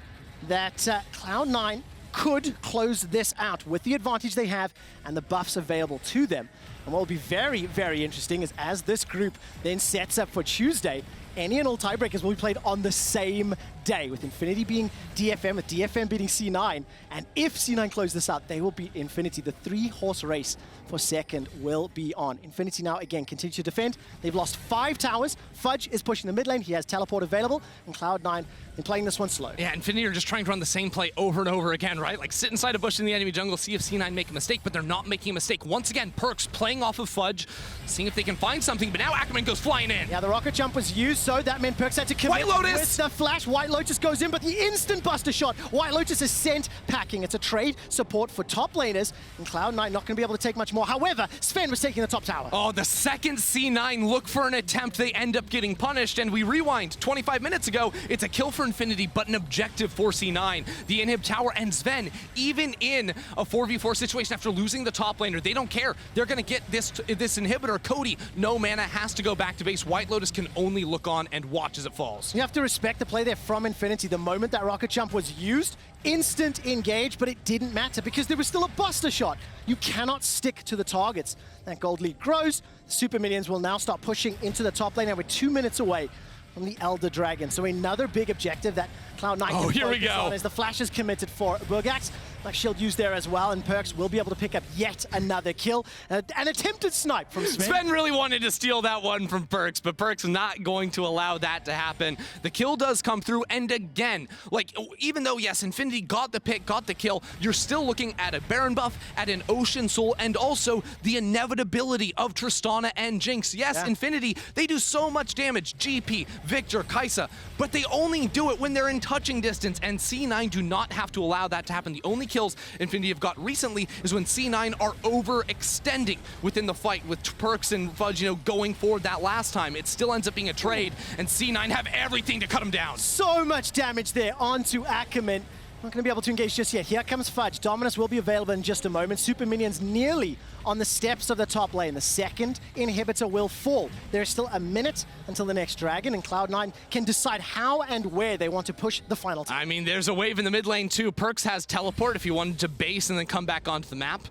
that Cloud9 could close this out with the advantage they have and the buffs available to them. And what will be very, very interesting is as this group then sets up for Tuesday, any and all tiebreakers will be played on the same day, with Infinity being DFM, with DFM beating C9. And if C9 close this out, they will beat Infinity. The 3-horse race for second will be on. Infinity now, again, continue to defend. They've lost 5 towers. Fudge is pushing the mid lane. He has teleport available. And Cloud9 been playing this one slow. Yeah, Infinity are just trying to run the same play over and over again, right? Like sit inside a bush in the enemy jungle, see if C9 make a mistake, but they're not making a mistake. Once again, Perkz playing off of Fudge, seeing if they can find something, but now Ackerman goes flying in. Yeah, the rocket jump was used, so that meant Perkz had to commit Whitelotus with the flash. Whitelotus goes in, but the instant buster shot. Whitelotus is sent packing. It's a trade support for top laners, and Cloud9 not going to be able to take much more. However, Zven was taking the top tower. Oh, the second C9 look for an attempt, they end up getting punished, and we rewind 25 minutes ago. It's a kill for Infinity, but an objective for C9. The inhib tower and Zven, even in a 4v4 situation after losing the top laner, they don't care. They're going to get this inhibitor. Cody, no mana, has to go back to base. Whitelotus can only look on and watch as it falls. You have to respect the play there from Infinity. The moment that rocket jump was used, instant engage, but it didn't matter because there was still a buster shot. You cannot stick to the targets. That gold lead grows. The super minions will now start pushing into the top lane, and we're 2 minutes away from the Elder Dragon. So another big objective that Cloud9 can here we focus go. on as the flash is committed for Buggax. Black Shield used there as well, and Perkz will be able to pick up yet another kill. An attempted snipe from Zven. Zven really wanted to steal that one from Perkz, but Perkz not going to allow that to happen. The kill does come through, and again, like, even though, yes, Infinity got the pick, got the kill, you're still looking at a Baron buff, at an Ocean Soul, and also the inevitability of Tristana and Jinx. Yes, yeah. Infinity, they do so much damage, GP, Viktor, Kai'Sa, but they only do it when they're in touching distance, and C9 do not have to allow that to happen. The only kills Infinity have got recently is when C9 are overextending within the fight, with Perkz and Fudge, going forward that last time. It still ends up being a trade, and C9 have everything to cut him down. So much damage there onto Ackerman. Not going to be able to engage just yet. Here comes Fudge. Dominus will be available in just a moment. Super minions nearly on the steps of the top lane. The second inhibitor will fall. There's still a minute until the next dragon, and Cloud9 can decide how and where they want to push the final time. I mean, there's a wave in the mid lane too. Perkz has teleport if he wanted to base and then come back onto the map.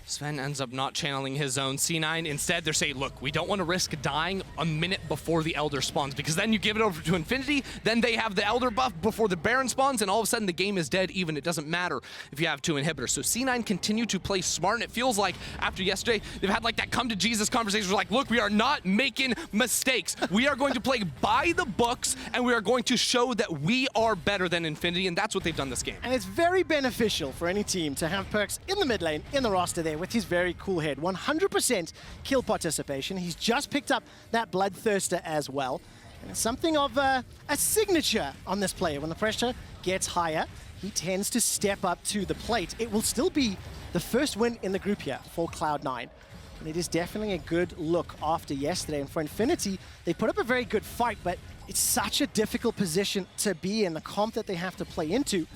Zven ends up not channeling his own. C9, instead, they're saying, look, we don't want to risk dying a minute before the Elder spawns, because then you give it over to Infinity, then they have the Elder buff before the Baron spawns, and all of a sudden the game is dead even. It doesn't matter if you have 2 inhibitors. So C9 continue to play smart, and it feels like after yesterday, they've had like that come to Jesus conversation where like, look, we are not making mistakes. We are going to play by the books, and we are going to show that we are better than Infinity, and that's what they've done this game. And it's very beneficial for any team to have Perkz in the mid lane, in the roster there. there with his very cool head. 100% kill participation. He's just picked up that Bloodthirster as well. And it's something of a signature on this player. When the pressure gets higher, he tends to step up to the plate. It will still be the first win in the group here for Cloud9. And it is definitely a good look after yesterday. And for Infinity, they put up a very good fight, but it's such a difficult position to be in, the comp that they have to play into.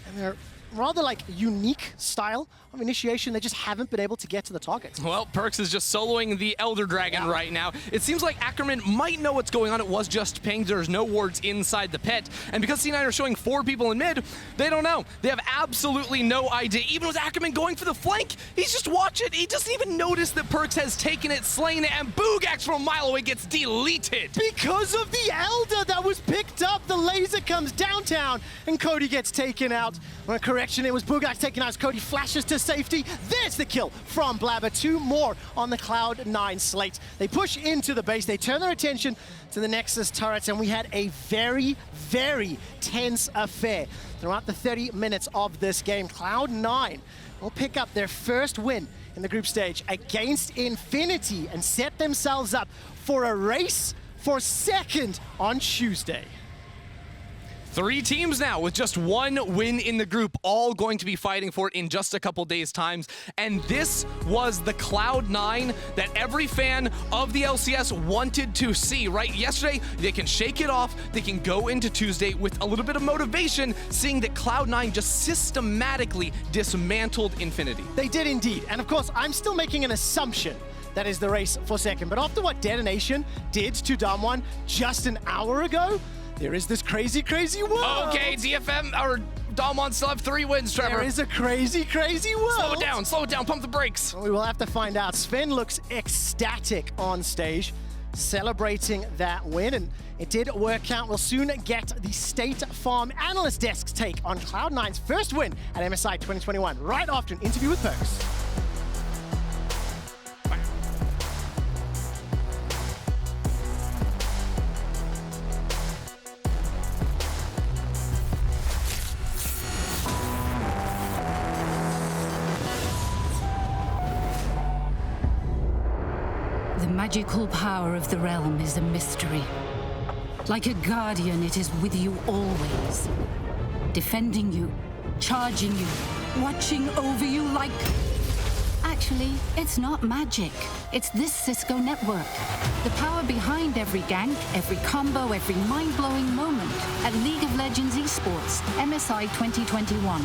And they're rather like unique style of initiation. They just haven't been able to get to the targets. Well, Perkz is just soloing the Elder Dragon right now. It seems like Ackerman might know what's going on. It was just pinged. There's no wards inside the pit. And because C9 are showing 4 people in mid, they don't know. They have absolutely no idea. Even with Ackerman going for the flank, he's just watching. He doesn't even notice that Perkz has taken it, slain it, and Buggax from a mile away gets deleted. Because of the Elder that was picked up, the laser comes downtown, and Cody gets taken out. On a correction, it was Buggax taken out as Cody flashes to safety. There's the kill from Blaber. 2 more on the Cloud9 slate. They push into the base. They turn their attention to the Nexus turrets, and we had a very, very tense affair throughout the 30 minutes of this game. Cloud9 will pick up their first win in the group stage against Infinity and set themselves up for a race for second on Tuesday. 3 teams now with just 1 win in the group, all going to be fighting for it in just a couple days' times. And this was the Cloud9 that every fan of the LCS wanted to see, right? Yesterday, they can shake it off. They can go into Tuesday with a little bit of motivation, seeing that Cloud9 just systematically dismantled Infinity. They did indeed. And of course, I'm still making an assumption that is the race for second. But after what Detonation did to Damwon just an hour ago, there is this crazy, crazy world. Okay, DFM or Damwon still have 3 wins, Trevor. There is a crazy, crazy world. Slow it down, pump the brakes. We will have to find out. Zven looks ecstatic on stage, celebrating that win, and it did work out. We'll soon get the State Farm Analyst Desk's take on Cloud9's first win at MSI 2021, right after an interview with Perkz. The magical power of the realm is a mystery. Like a guardian, it is with you always. Defending you, charging you, watching over you like... Actually, it's not magic. It's this Cisco network. The power behind every gank, every combo, every mind-blowing moment at League of Legends Esports, MSI 2021.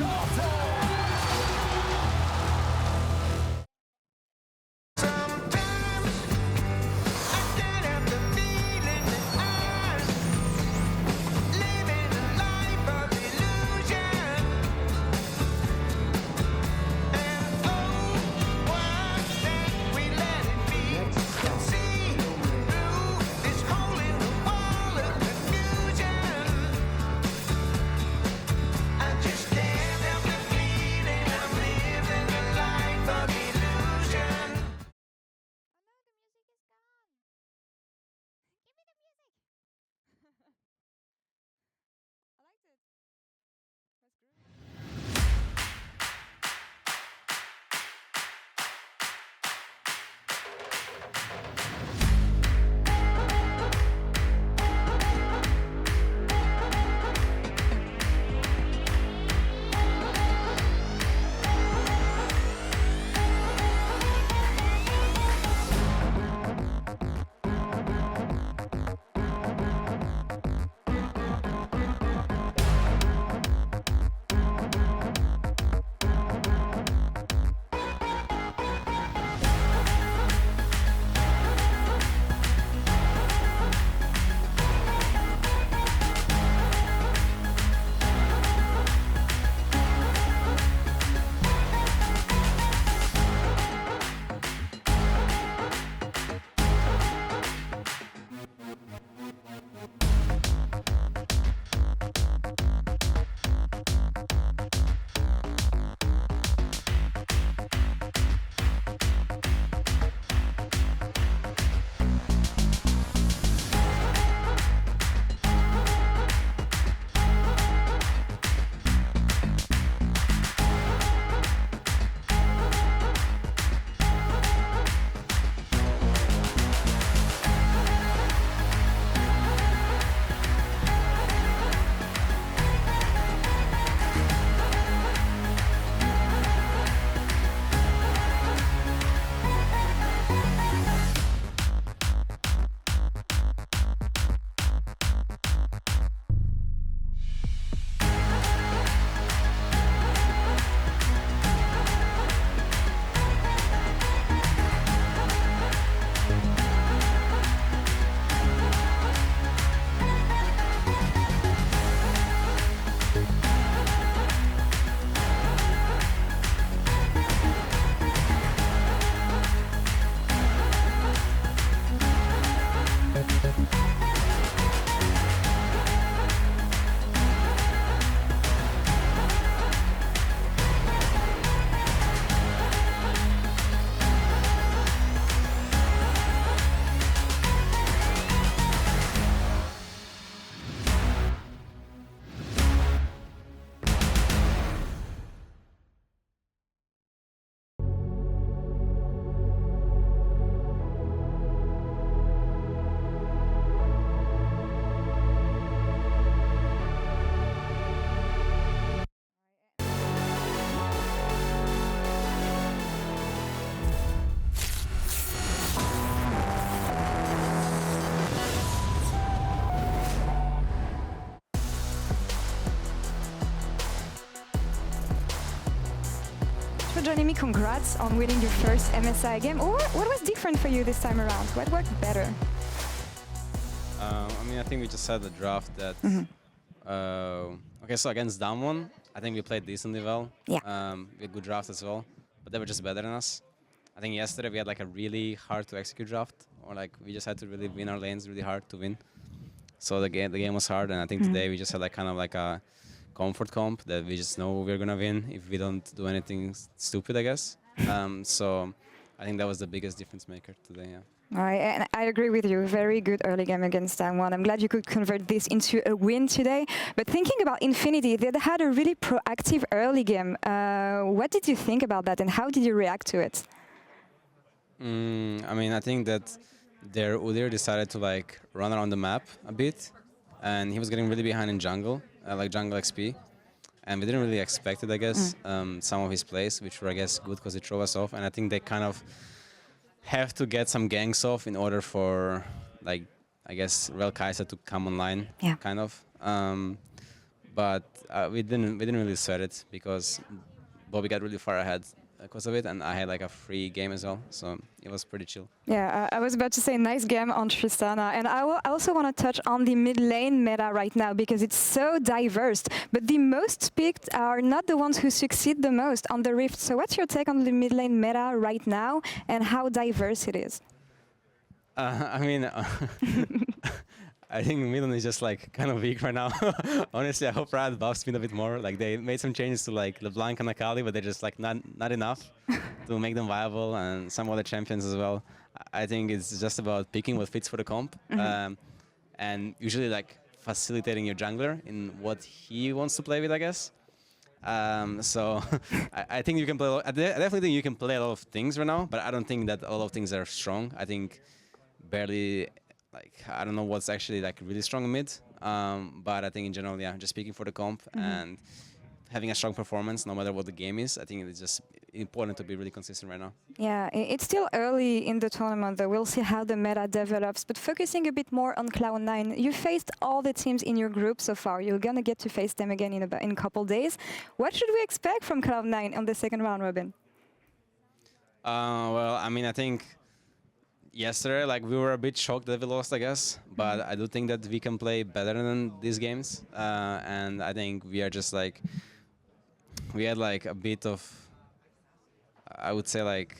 much for joining me. Congrats on winning your first MSI game. What was different for you this time around? What worked better? I mean, I think we just had the draft that... okay, so against Damwon, I think we played decently well. Yeah. We had good drafts as well, but they were just better than us. I think yesterday we had like a really hard to execute draft, or like we just had to really win our lanes really hard to win. So the game was hard, and I think today we just had like kind of like a comfort comp that we just know we're gonna win if we don't do anything stupid, I guess. So I think that was the biggest difference maker today. Yeah. All right, and I agree with you. Very good early game against Damwon. I'm glad you could convert this into a win today. But thinking about Infinity, they had a really proactive early game. What did you think about that, and how did you react to it? I mean, I think that their Udyr decided to like run around the map a bit, and he was getting really behind in jungle, like jungle XP. And we didn't really expect it, I guess, some of his plays, which were, I guess, good because it threw us off. And I think they kind of have to get some ganks off in order for, like, I guess, Rell Kai'Sa to come online, kind of. But we didn't really sweat it because Bobby got really far ahead because of it, and I had like a free game as well, so it was pretty chill. Yeah, I was about to say nice game on Tristana, and I also want to touch on the mid lane meta right now because it's so diverse, but the most picked are not the ones who succeed the most on the Rift. So what's your take on the mid lane meta right now and how diverse it is? I mean, I think Milan is just like kind of weak right now. Honestly, I hope Riot buffs me a bit more. Like they made some changes to like LeBlanc and Akali, but they're just like not enough to make them viable, and some other champions as well. I think it's just about picking what fits for the comp, and usually like facilitating your jungler in what he wants to play with, I guess. So I think you can play. I definitely think you can play a lot of things right now, but I don't think that a lot of things are strong. I think barely. Like, I don't know what's actually like really strong in mid, but I think in general, yeah, just speaking for the comp and having a strong performance no matter what the game is, I think it's just important to be really consistent right now. Yeah, it's still early in the tournament, though. We'll see how the meta develops, but focusing a bit more on Cloud9, you faced all the teams in your group so far. You're gonna get to face them again in a couple days. What should we expect from Cloud9 on the second round robin? Well, I mean, I think yesterday, like, we were a bit shocked that we lost, I guess, but I do think that we can play better than these games, and I think we are just like, we had like a bit of, I would say like,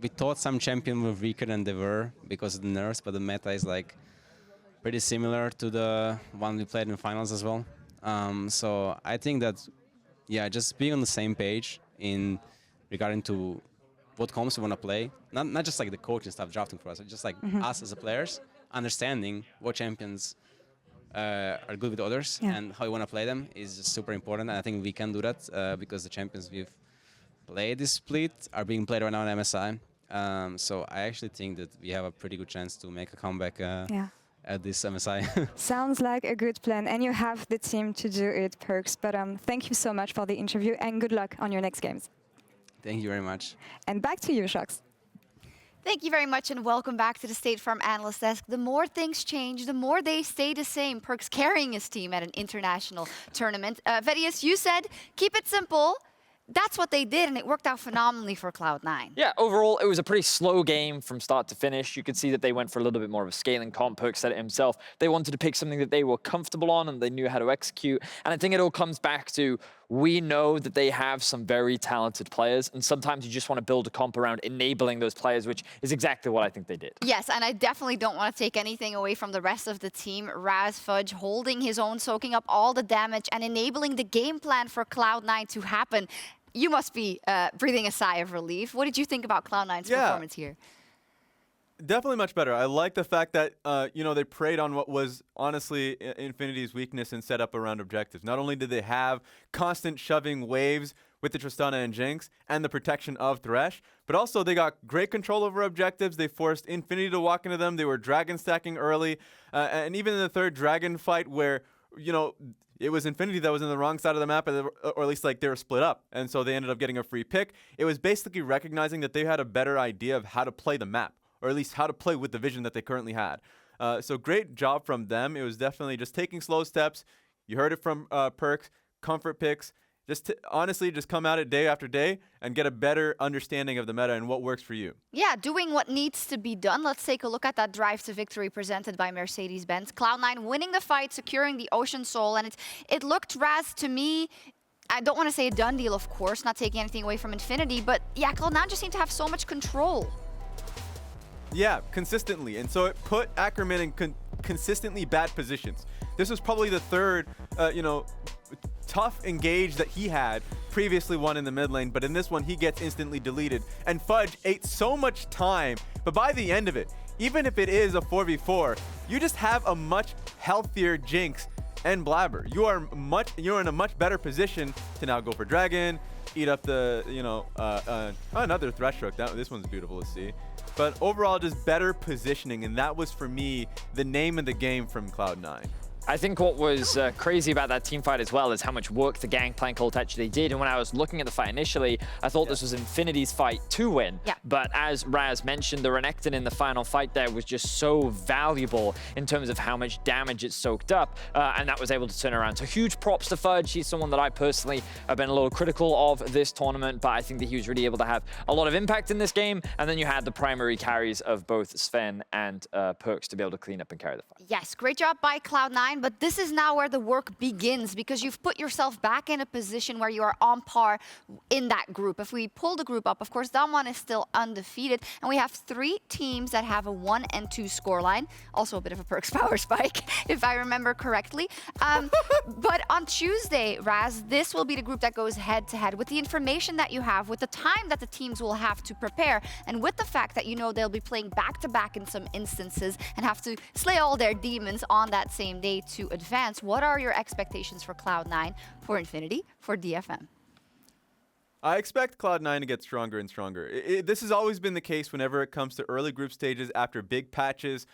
we thought some champions were weaker than they were because of the nerfs, but the meta is like pretty similar to the one we played in finals as well. So I think that, yeah, just being on the same page in regarding to what comps we want to play, not just like the coach and stuff drafting for us, just like us as a players, understanding what champions are good with others and how you want to play them is just super important. And I think we can do that because the champions we've played this split are being played right now in MSI. So I actually think that we have a pretty good chance to make a comeback at this MSI. Sounds like a good plan, and you have the team to do it, Perkz. But thank you so much for the interview, and good luck on your next games. Thank you very much. And back to you, Sjokz. Thank you very much, and welcome back to the State Farm Analyst Desk. The more things change, the more they stay the same. Perkz carrying his team at an international tournament. Vedius, you said, keep it simple. That's what they did, and it worked out phenomenally for Cloud9. Yeah, overall, it was a pretty slow game from start to finish. You could see that they went for a little bit more of a scaling comp. Perkz said it himself. They wanted to pick something that they were comfortable on and they knew how to execute. And I think it all comes back to, we know that they have some very talented players, and sometimes you just want to build a comp around enabling those players, which is exactly what I think they did. Yes, and I definitely don't want to take anything away from the rest of the team. Fudge holding his own, soaking up all the damage, and enabling the game plan for Cloud9 to happen. You must be breathing a sigh of relief. What did you think about Cloud9's performance here? Definitely much better. I like the fact that you know, they preyed on what was honestly Infinity's weakness and set up around objectives. Not only did they have constant shoving waves with the Tristana and Jinx and the protection of Thresh, but also they got great control over objectives. They forced Infinity to walk into them. They were dragon stacking early, and even in the third dragon fight where, you know, it was Infinity that was in the wrong side of the map, or at least like they were split up, and so they ended up getting a free pick. It was basically recognizing that they had a better idea of how to play the map, or at least how to play with the vision that they currently had. So great job from them. It was definitely just taking slow steps. You heard it from Perkz, comfort picks, honestly, just come at it day after day and get a better understanding of the meta and what works for you. Yeah, doing what needs to be done. Let's take a look at that drive to victory presented by Mercedes-Benz. Cloud9 winning the fight, securing the Ocean Soul, and it looked, Raz, to me, I don't want to say a done deal, of course, not taking anything away from Infinity, but yeah, Cloud9 just seemed to have so much control. Yeah, consistently, and so it put Ackerman in consistently bad positions. This was probably the third, tough engage that he had previously won in the mid lane, but in this one he gets instantly deleted. And Fudge ate so much time, but by the end of it, even if it is a 4v4, you just have a much healthier Jinx and Blaber. You're in a much better position to now go for Dragon, eat up the, another Thresh stroke. This one's beautiful to see. But overall, just better positioning, and that was, for me, the name of the game from Cloud9. I think what was crazy about that team fight as well is how much work the Gangplank ult actually did. And when I was looking at the fight initially, I thought this was Infinity's fight to win. Yeah. But as Raz mentioned, the Renekton in the final fight there was just so valuable in terms of how much damage it soaked up. And that was able to turn around. So huge props to Fudge. He's someone that I personally have been a little critical of this tournament, but I think that he was really able to have a lot of impact in this game. And then you had the primary carries of both Zven and Perkz to be able to clean up and carry the fight. Yes, great job by Cloud9, but this is now where the work begins, because you've put yourself back in a position where you are on par in that group. If we pull the group up, of course, Damwon is still undefeated, and we have 3 teams that have a 1 and 2 scoreline. Also a bit of a Perkz power spike, if I remember correctly. But on Tuesday, Raz, this will be the group that goes head-to-head with the information that you have, with the time that the teams will have to prepare, and with the fact that they'll be playing back-to-back in some instances and have to slay all their demons on that same day to advance. What are your expectations for Cloud9, for Infinity, for DFM? I expect Cloud9 to get stronger and stronger. This has always been the case whenever it comes to early group stages after big patches,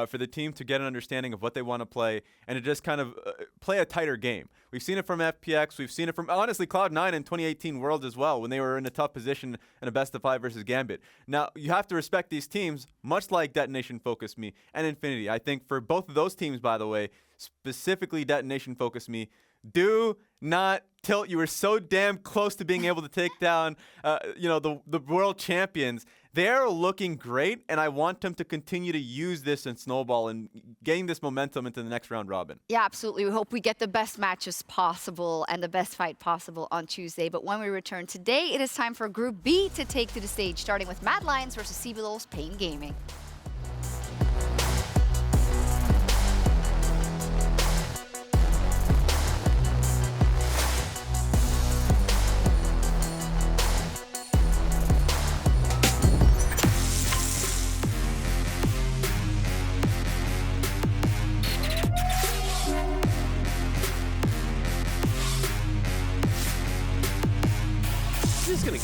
for the team to get an understanding of what they want to play and to just kind of play a tighter game. We've seen it from FPX. We've seen it from, honestly, Cloud9 in 2018 Worlds as well, when they were in a tough position in a best-of-5 versus Gambit. Now, you have to respect these teams, much like Detonation Focus Me and Infinity. I think for both of those teams, by the way, specifically Detonation Focus Me, do not tilt. You were so damn close to being able to take down, the world champions. They're looking great, and I want them to continue to use this and snowball and gain this momentum into the next round robin. Yeah, absolutely. We hope we get the best matches possible and the best fight possible on Tuesday. But when we return today, it is time for Group B to take to the stage, starting with Mad Lions versus CBLOL's Pain Gaming.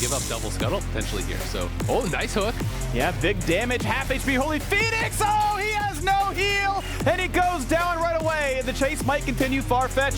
Give up double scuttle potentially here. So, oh, nice hook. Yeah, big damage, half HP, Holy Phoenix. Oh, he has no heal, and he goes down right away. The chase might continue. Farfetch